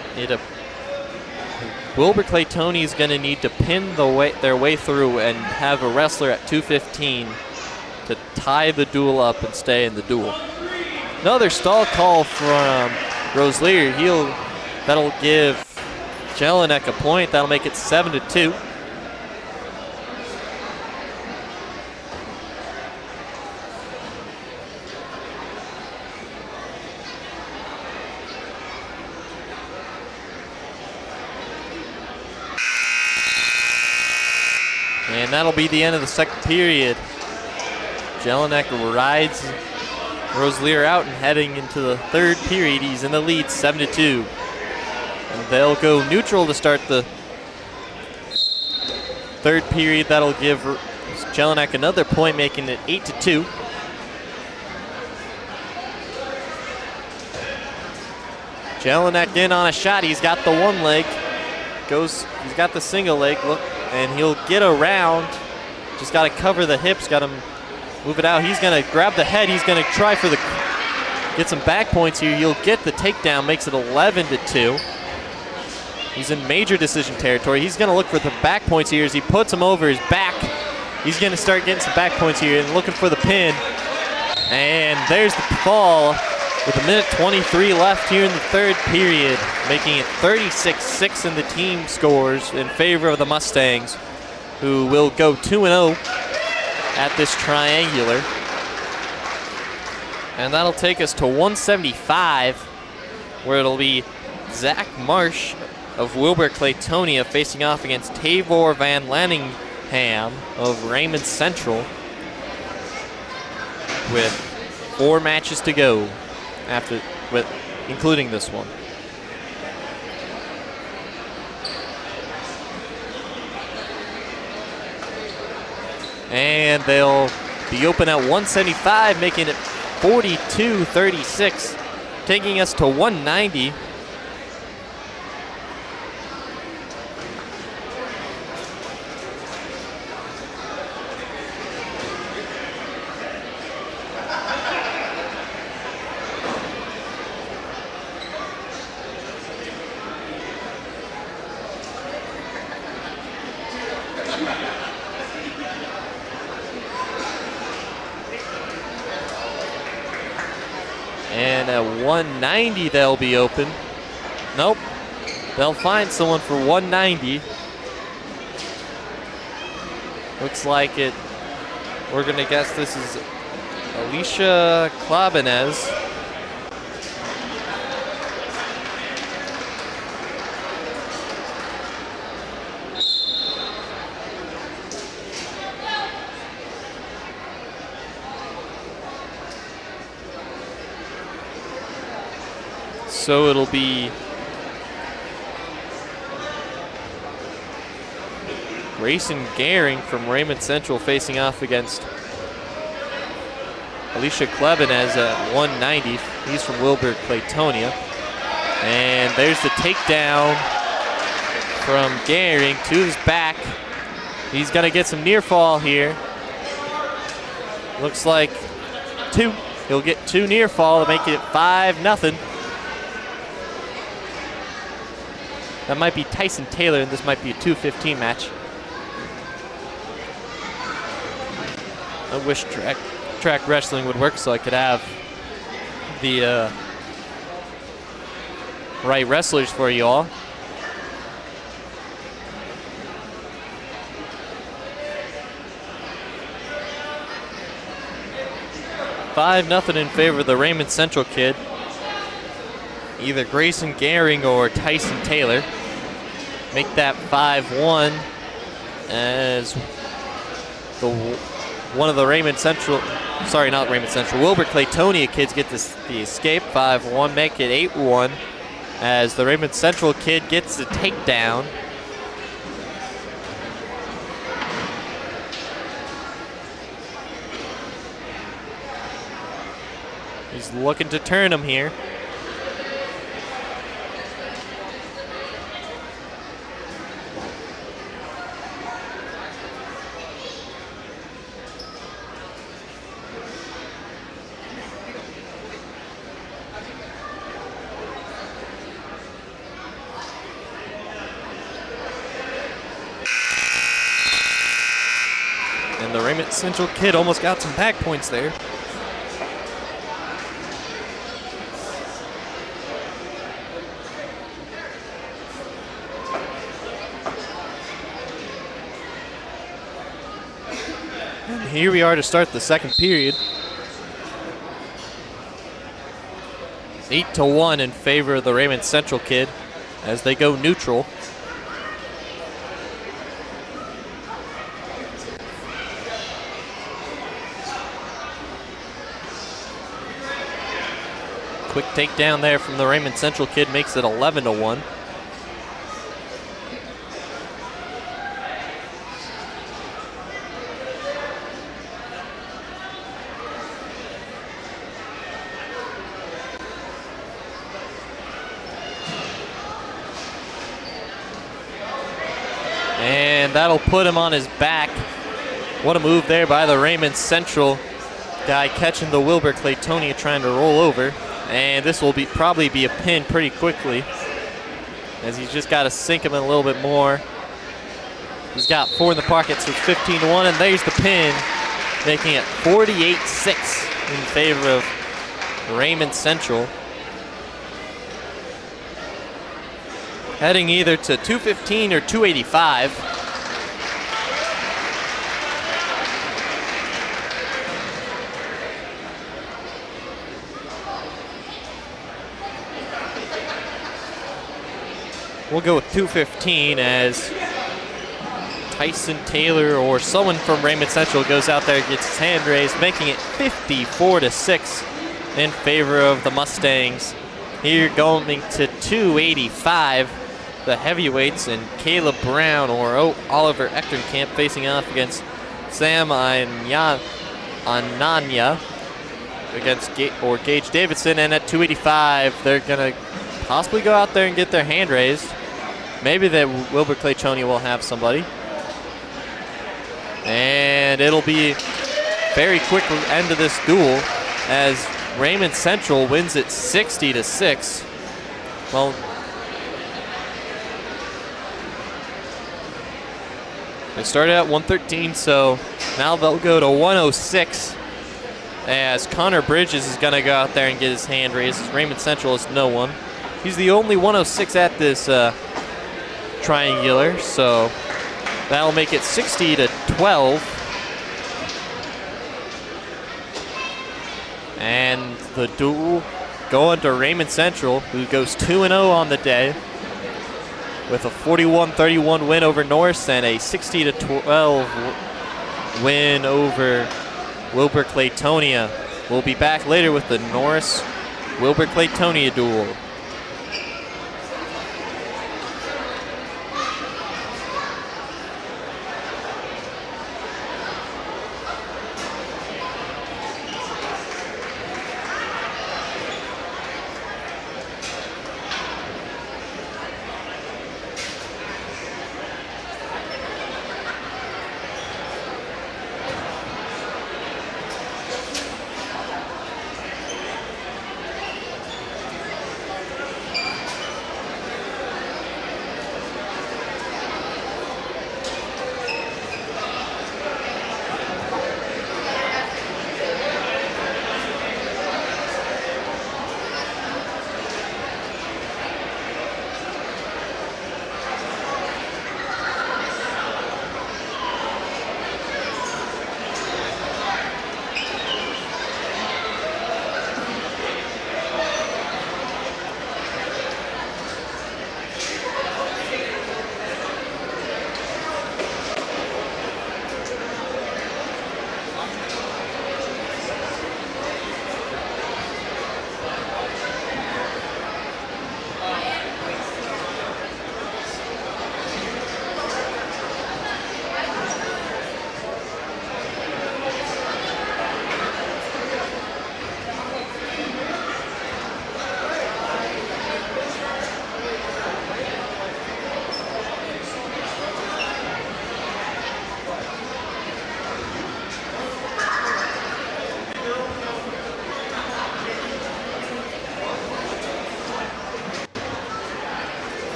S3: Wilber-Clatonia is going to need to pin their way through and have a wrestler at 215 to tie the duel up and stay in the duel. Another stall call from Rosler. That'll give Jelinek a point. That'll make it 7-2. And that'll be the end of the second period. Jelinek rides Rosler out and heading into the third period. He's in the lead, 7-2. And they'll go neutral to start the third period. That'll give Jelinek another point, making it 8-2. Jelinek in on a shot. He's got the one leg. He's got the single leg. Look. And he'll get around. Just got to cover the hips. Got to move it out. He's going to grab the head. He's going to try for get some back points here. He'll get the takedown. Makes it 11-2. He's in major decision territory. He's going to look for the back points here as he puts him over his back. He's going to start getting some back points here and looking for the pin. And there's the fall with 1:23 left here in the third period, making it 36-6 in the team scores in favor of the Mustangs, who will go 2-0 at this triangular. And that'll take us to 175, where it'll be Zach Marsh of Wilber-Clatonia facing off against Tavor Van Lanningham of Raymond Central, with 4 matches to go including this one. And they'll be open at 175, making it 42-36, taking us to 190. And at 190 they'll be open. Nope. They'll find someone for 190. Looks like it. We're going to guess this is Alicia Clabenez. So it'll be Grayson Gehring from Raymond Central facing off against Alicia Klebanez at 190. He's from Wilber-Clatonia. And there's the takedown from Gehring to his back. He's going to get some near fall here. Looks like 2. He'll get 2 near fall to make it 5-0. That might be Tyson Taylor, and this might be a 2:15 match. I wish track wrestling would work so I could have the right wrestlers for you all. $5-0 in favor of the Raymond Central kid. Either Grayson Gehring or Tyson Taylor. Make that 5-1 as one of the Wilber-Clatonia kids get the escape. 5-1, make it 8-1 as the Raymond Central kid gets the takedown. He's looking to turn him here. And the Raymond Central kid almost got some back points there. And here we are to start the second period. 8-1 in favor of the Raymond Central kid as they go neutral. Quick takedown there from the Raymond Central kid makes it 11-1. And that'll put him on his back. What a move there by the Raymond Central guy, catching the Wilber-Clatonia trying to roll over. And this will probably be a pin pretty quickly, as he's just got to sink him in a little bit more. He's got 4 in the pocket, so it's 15-1, and there's the pin, making it 48-6 in favor of Raymond Central. Heading either to 215 or 285. We'll go with 215 as Tyson Taylor or someone from Raymond Central goes out there and gets his hand raised, making it 54-6 in favor of the Mustangs. Here going to 285, the heavyweights, and Caleb Brown or Oliver Echterkamp facing off against Sam Ananya against Gage Davidson. And at 285, they're going to possibly go out there and get their hand raised. Maybe the Wilber-Clatonia will have somebody. And it'll be very quick end of this duel as Raymond Central wins it 60-6. Well, they started at 113, so now they'll go to 106 as Connor Bridges is going to go out there and get his hand raised. Raymond Central is no one. He's the only 106 at this triangular, so that'll make it 60-12. And the duel going to Raymond Central, who goes 2-0 on the day with a 41-31 win over Norris and a 60-12 win over Wilber-Clatonia. We'll be back later with the Norris Wilber-Clatonia duel.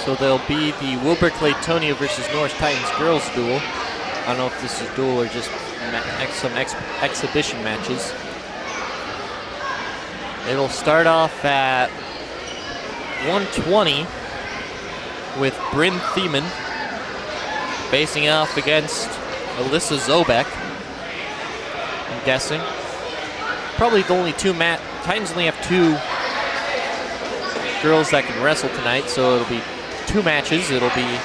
S3: So there'll be the Wilber-Clatonia versus Norris Titans girls duel. I don't know if this is duel or just some exhibition matches. It'll start off at 120 with Bryn Thiemann facing off against Alyssa Zobek, I'm guessing. Probably the only two Titans only have two girls that can wrestle tonight, so it'll be two matches. It'll be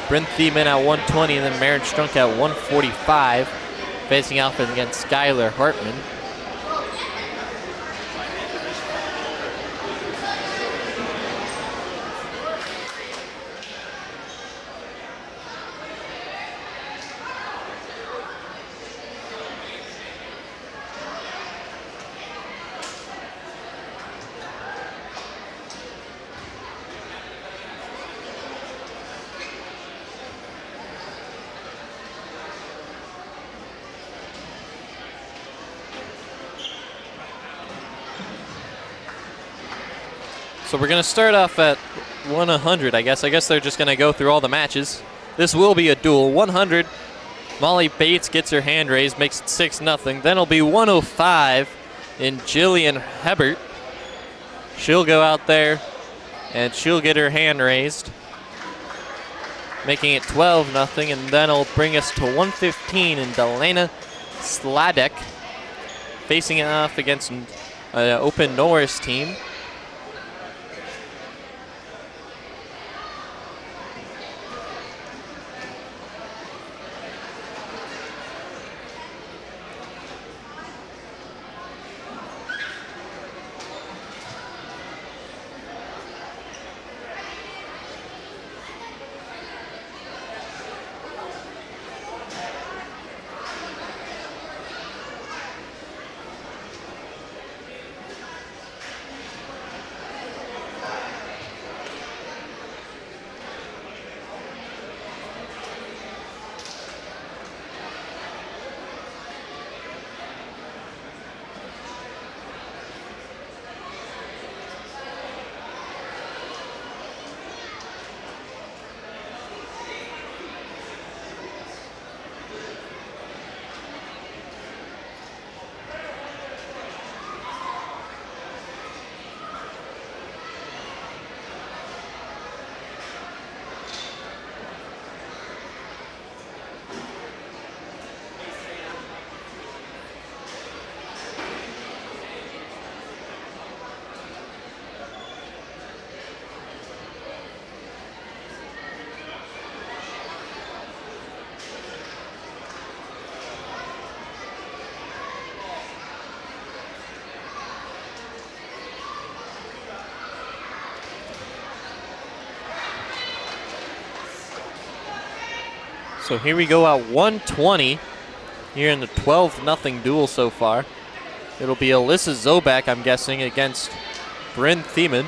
S3: Bryn Thiemann at 120 and then Maren Strunk at 145 facing off against Skylar Hartman. So we're going to start off at 100, I guess. I guess they're just going to go through all the matches. This will be a duel. 100, Molly Bates gets her hand raised, makes it 6-0. Then it'll be 105 in Jillian Hebert. She'll go out there and she'll get her hand raised, making it 12-0. And then it'll bring us to 115 in Delana Sladek facing off against an open Norris team. So here we go at 120 here in the 12-0 duel so far. It'll be Alyssa Zobek, I'm guessing, against Bryn Thiemann.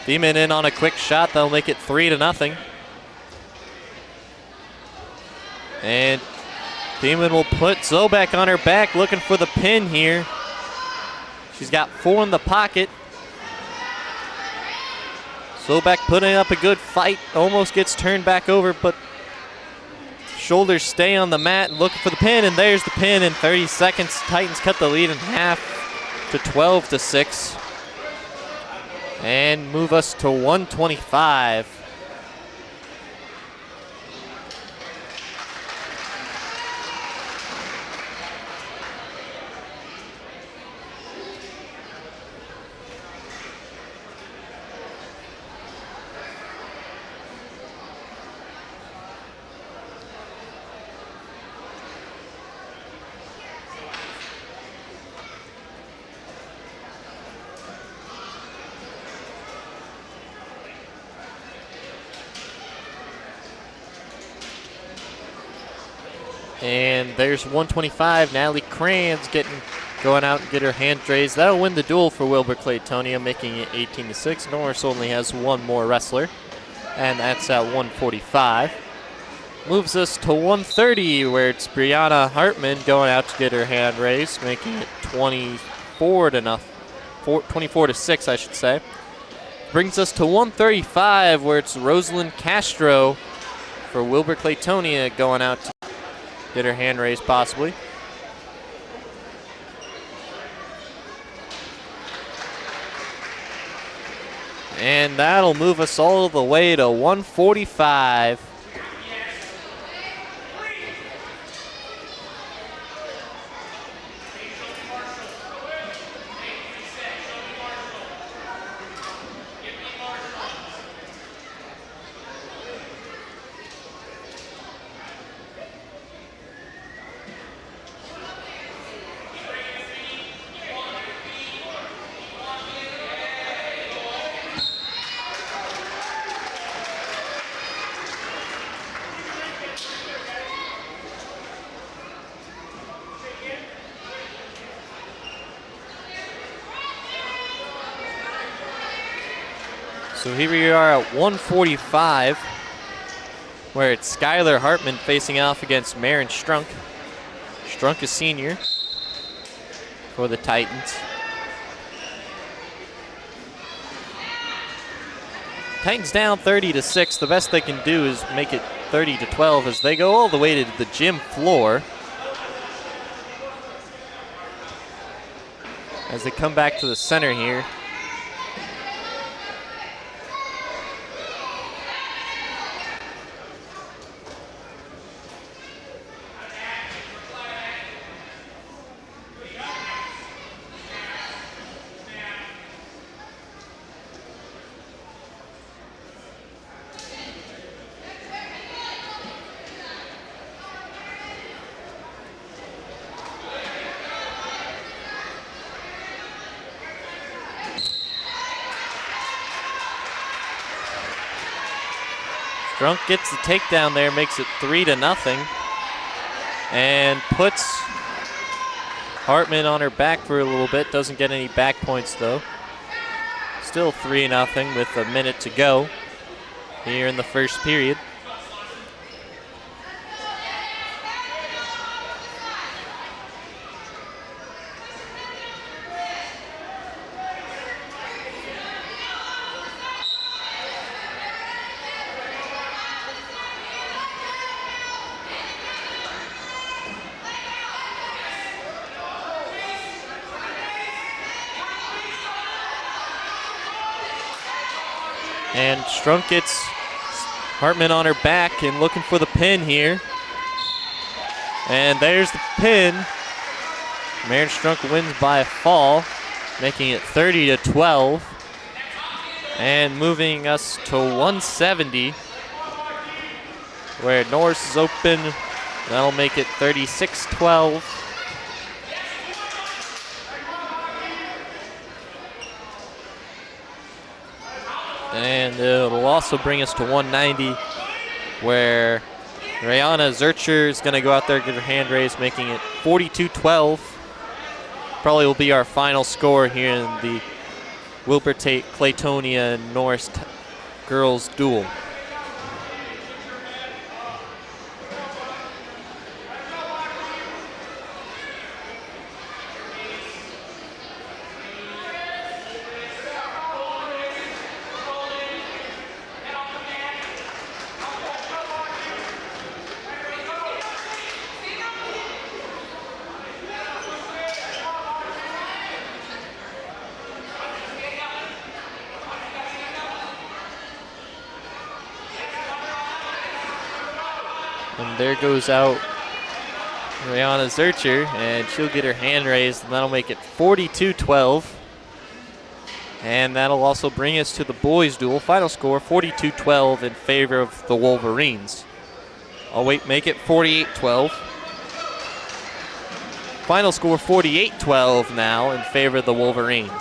S3: Thiemann in on a quick shot. That'll make it 3-0. And Thiemann will put Zobek on her back, looking for the pin here. She's got 4 in the pocket. Zobek putting up a good fight. Almost gets turned back over, but shoulders stay on the mat and looking for the pin, and there's the pin in 30 seconds. Titans cut the lead in half to 12-6. And move us to 125. And there's 125. Natalie Kranz going out and get her hand raised. That'll win the duel for Wilber-Clatonia, making it 18-6. Norris only has one more wrestler, and that's at 145. moves us to 130, where it's Brianna Hartman going out to get her hand raised, making it 24 to 6, I should say. Brings us to 135, where it's Rosalind Castro for Wilber-Clatonia going out to get her hand raised, possibly. And that'll move us all the way to 145. So here we are at 145, where it's Skylar Hartman facing off against Maren Strunk. Strunk is senior for the Titans. Titans down 30 to 6. The best they can do is make it 30 to 12 as they go all the way to the gym floor. As they come back to the center here. Strunk gets the takedown there, makes it 3-0, and puts Hartman on her back for a little bit. Doesn't get any back points though. Still 3-0 with a minute to go here in the first period. And Strunk gets Hartman on her back and looking for the pin here. And there's the pin. Maren Strunk wins by a fall, making it 30 to 12. And moving us to 170, where Norris is open. That'll make it 36-12. And it'll also bring us to 190, where Rayana Zurcher is going to go out there and get her hand raised, making it 42-12. Probably will be our final score here in the Wilber-Clatonia and Norris girls duel. And there goes out Rayana Zurcher, and she'll get her hand raised, and that'll make it 42-12. And that'll also bring us to the boys' duel. Final score, 42-12 in favor of the Wolverines. Oh wait, make it 48-12. Final score, 48-12 now in favor of the Wolverines.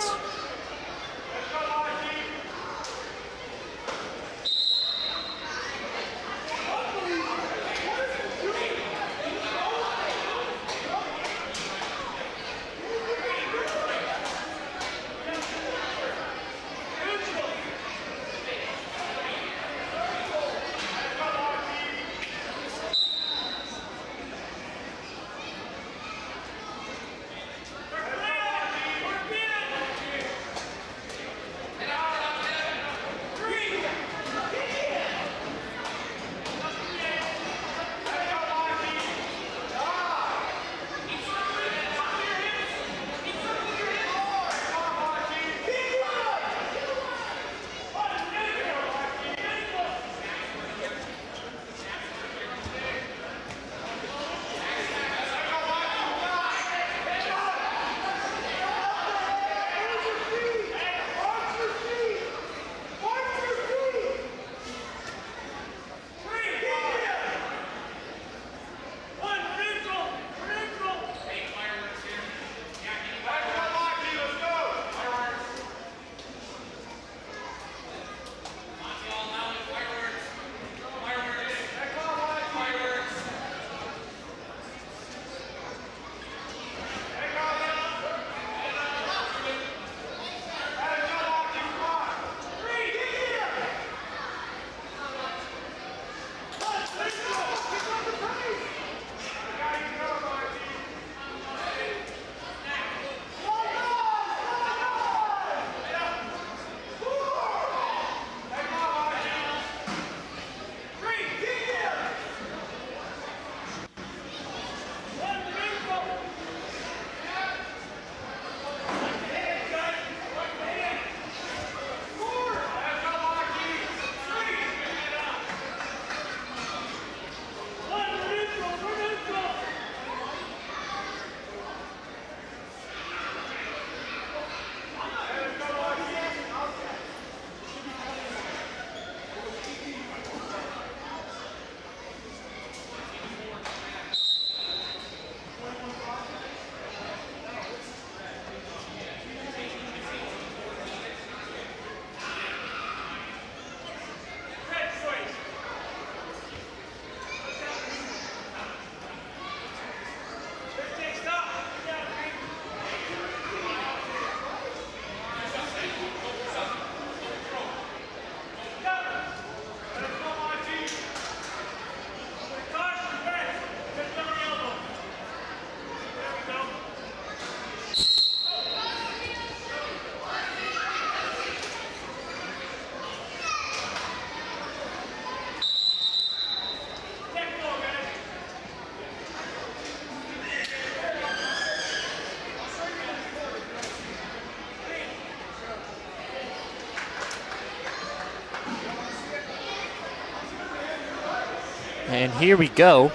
S3: And here we go.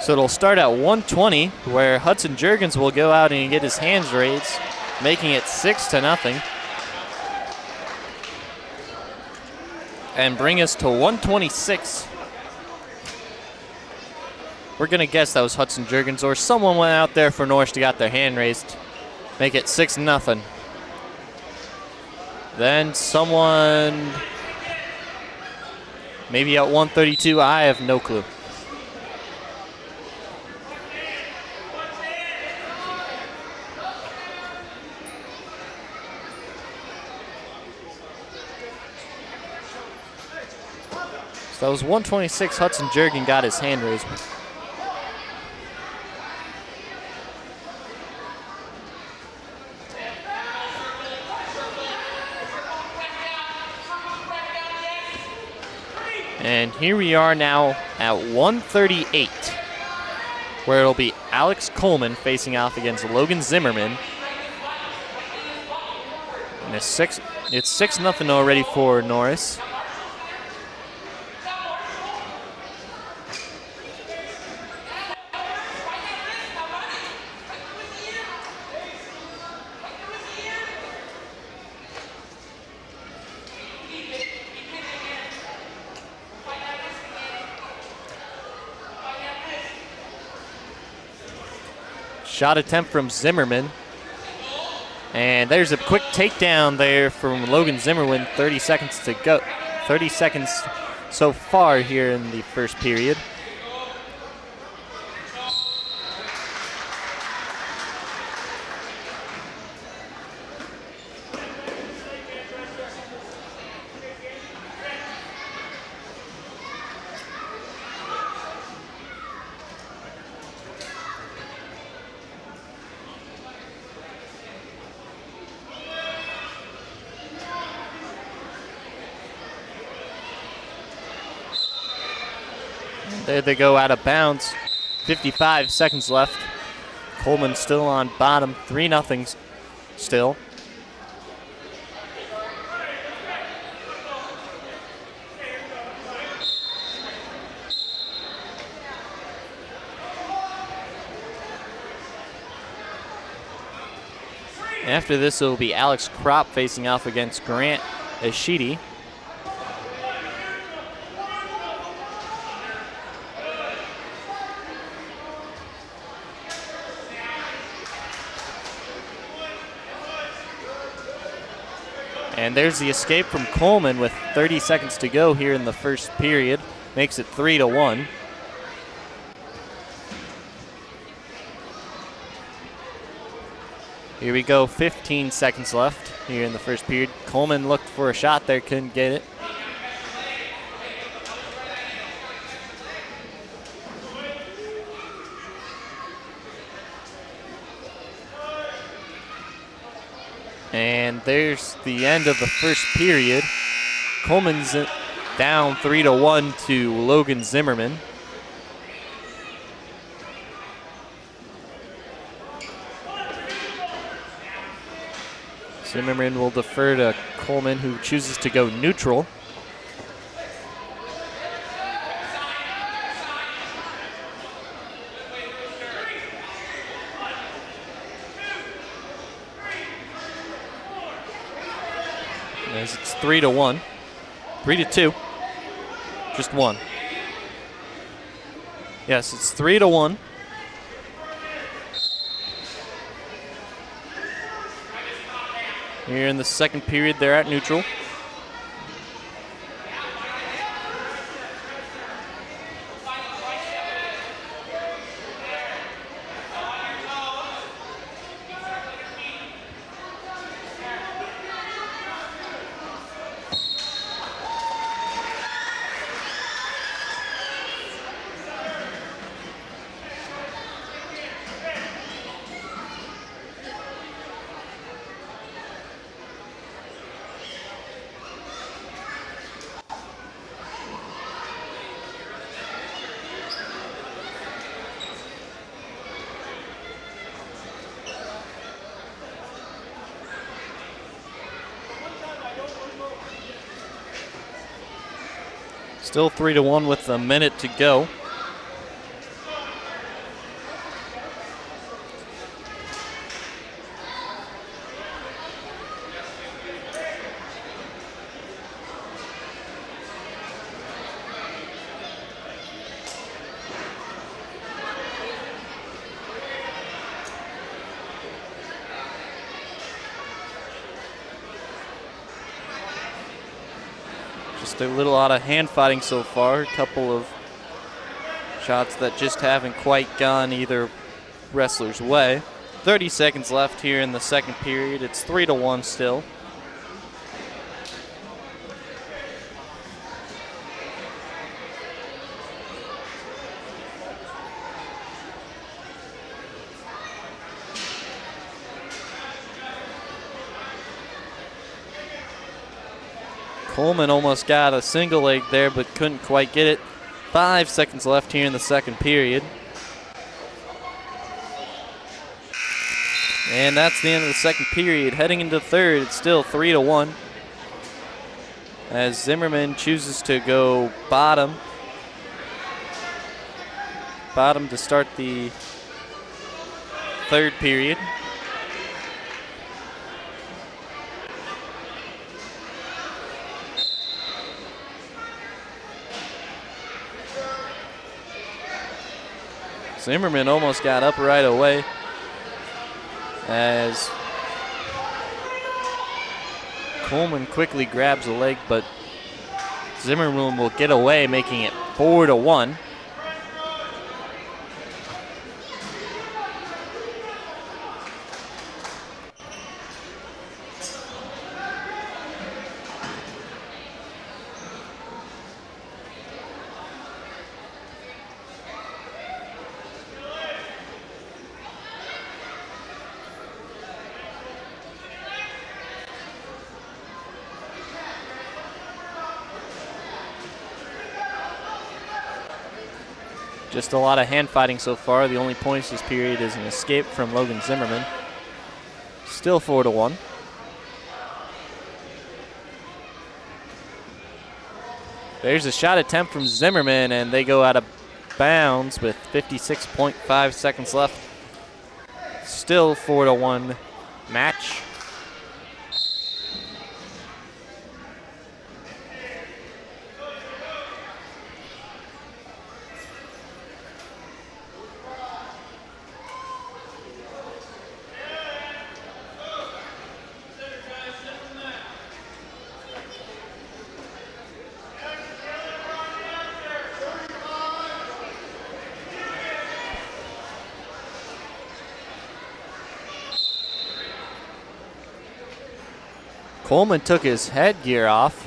S3: So it'll start at 120, where Hudson Juergens will go out and get his hands raised, making it 6-0. And bring us to 126. We're going to guess that was Hudson Juergens, or someone went out there for Norris to got their hand raised. Make it 6-0. Then someone, maybe at 132, I have no clue. So that was 126. Hudson Juergens got his hand raised. And here we are now at 138, where it'll be Alex Coleman facing off against Logan Zimmerman. And it's 6-0 already for Norris. Shot attempt from Zimmerman. And there's a quick takedown there from Logan Zimmerman. 30 seconds to go. 30 seconds so far here in the first period. There they go out of bounds. 55 seconds left. Coleman still on bottom. 3-0 still. After this, it will be Alex Kropp facing off against Grant Ashidi. And there's the escape from Coleman with 30 seconds to go here in the first period. Makes it 3-1. Here we go, 15 seconds left here in the first period. Coleman looked for a shot there, couldn't get it. And there's the end of the first period. Coleman's down 3-1 to Logan Zimmerman. Zimmerman will defer to Coleman, who chooses to go neutral. As it's 3-1, 3-2, just one. Yes, it's 3-1. Here in the second period, they're at neutral. Still 3-1 with a minute to go. Just a little out of hand fighting so far. A couple of shots that just haven't quite gone either wrestler's way. 30 seconds left here in the second period. It's 3-1 still. Coleman almost got a single leg there, but couldn't quite get it. 5 seconds left here in the second period. And that's the end of the second period. Heading into third, it's still 3-1. As Zimmerman chooses to go bottom. Bottom to start the third period. Zimmerman almost got up right away as Coleman quickly grabs a leg, but Zimmerman will get away, making it 4-1. Just a lot of hand fighting so far. The only points this period is an escape from Logan Zimmerman. Still 4-1. There's a shot attempt from Zimmerman, and they go out of bounds with 56.5 seconds left. Still 4-1 match. Coleman took his headgear off.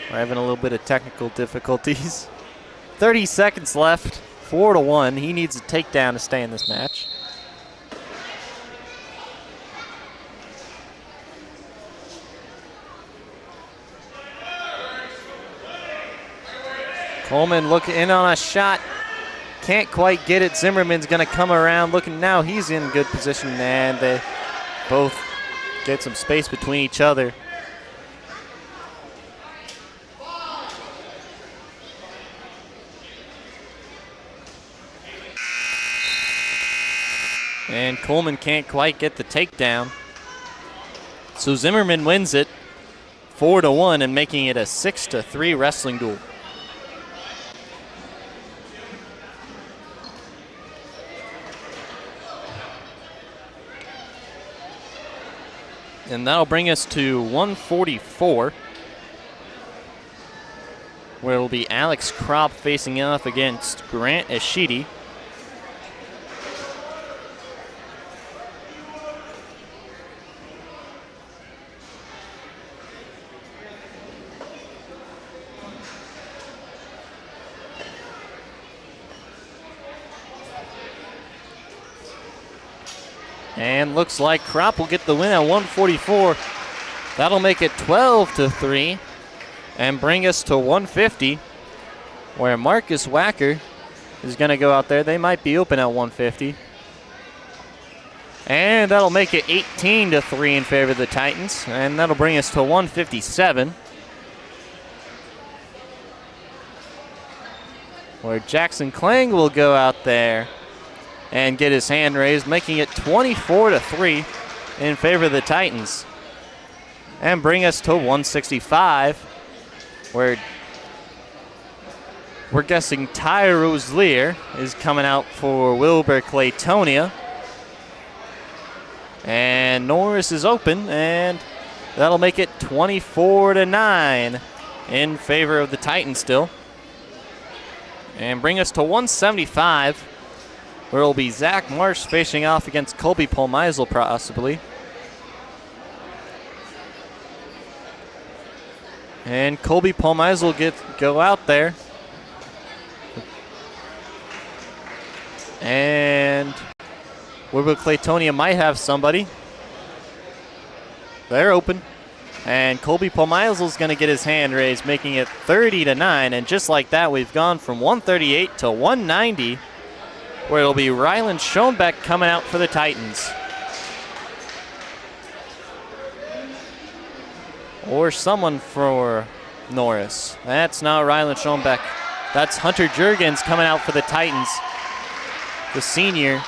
S3: We're having a little bit of technical difficulties. 30 seconds left, 4-1. He needs a takedown to stay in this match. Coleman looking in on a shot. Can't quite get it. Zimmerman's going to come around looking now. He's in good position, and they both get some space between each other. And Coleman can't quite get the takedown. So Zimmerman wins it 4-1 and making it a 6-3 wrestling duel. And that'll bring us to 144, where it'll be Alex Kropp facing off against Grant Ashidi. And looks like Kropp will get the win at 144. That'll make it 12-3 and bring us to 150, where Marcus Wacker is going to go out there. They might be open at 150. And that'll make it 18-3 in favor of the Titans. And that'll bring us to 157. where Jackson Klang will go out there and get his hand raised, making it 24-3 in favor of the Titans. And bring us to 165, where we're guessing Ty Roselier is coming out for Wilber-Clatonia. And Norris is open, and that'll make it 24-9 in favor of the Titans still. And bring us to 175, where it'll be Zach Marsh facing off against Colby Polmeisel possibly. And Colby Polmeisel go out there. And Wilber-Clatonia might have somebody. They're open. And Colby Polmeisel's going to get his hand raised, making it 30-9. And just like that, we've gone from 138 to 190, where it'll be Ryland Schoenbeck coming out for the Titans. Or someone for Norris. That's not Ryland Schoenbeck. That's Hunter Juergens coming out for the Titans, the senior.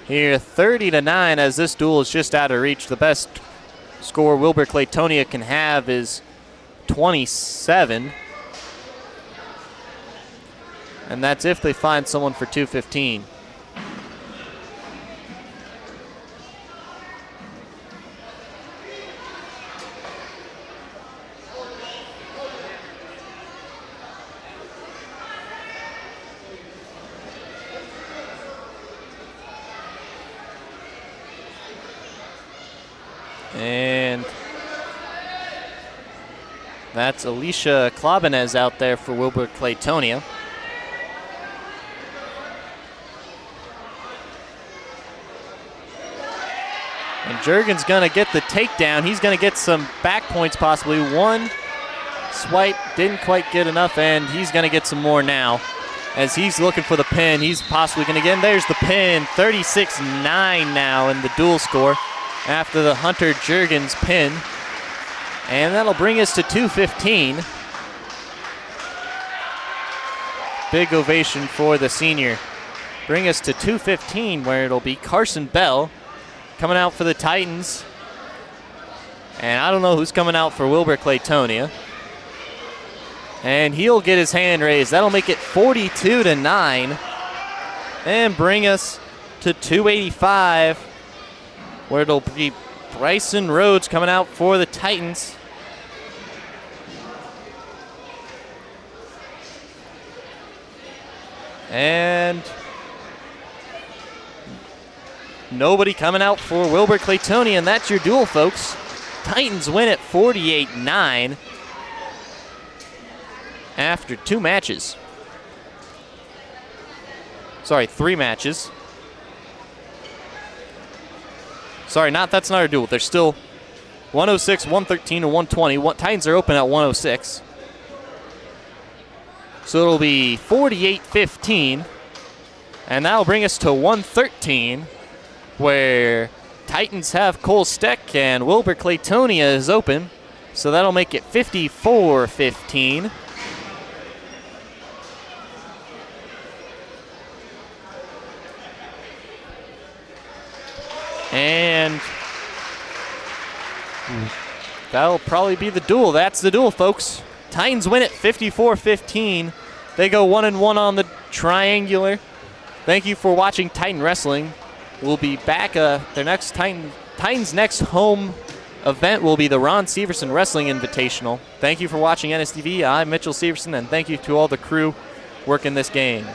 S3: Here, 30-9, as this duel is just out of reach. The best score Wilber-Clatonia can have is 27. And that's if they find someone for 215. And that's Alicia Klabenez out there for Wilber-Clatonia. And Juergens going to get the takedown. He's going to get some back points possibly. One swipe, didn't quite get enough, and he's going to get some more now. As he's looking for the pin, he's possibly going to get, and there's the pin. 36-9 now in the dual score after the Hunter Juergens pin. And that'll bring us to 215. Big ovation for the senior. Bring us to 215, where it'll be Carson Bell coming out for the Titans. And I don't know who's coming out for Wilber-Clatonia. And he'll get his hand raised. That'll make it 42-9. And bring us to 285, where it'll be Bryson Rhodes coming out for the Titans. And nobody coming out for Wilber-Clatonia, and that's your duel, folks. Titans win at 48-9 after 2 matches. Sorry, 3 matches. Sorry, that's not a duel. There's still 106, 113, and 120. Titans are open at 106. So it'll be 48-15. And that'll bring us to 113, where Titans have Cole Steck and Wilber-Clatonia is open. So that'll make it 54-15. And that'll probably be the duel. That's the duel, folks. Titans win it 54-15. They go 1-1 on the triangular. Thank you for watching Titan Wrestling. We'll be back. Their next Titans' next home event will be the Ron Severson Wrestling Invitational. Thank you for watching NSTV. I'm Mitchell Severson, and thank you to all the crew working this game.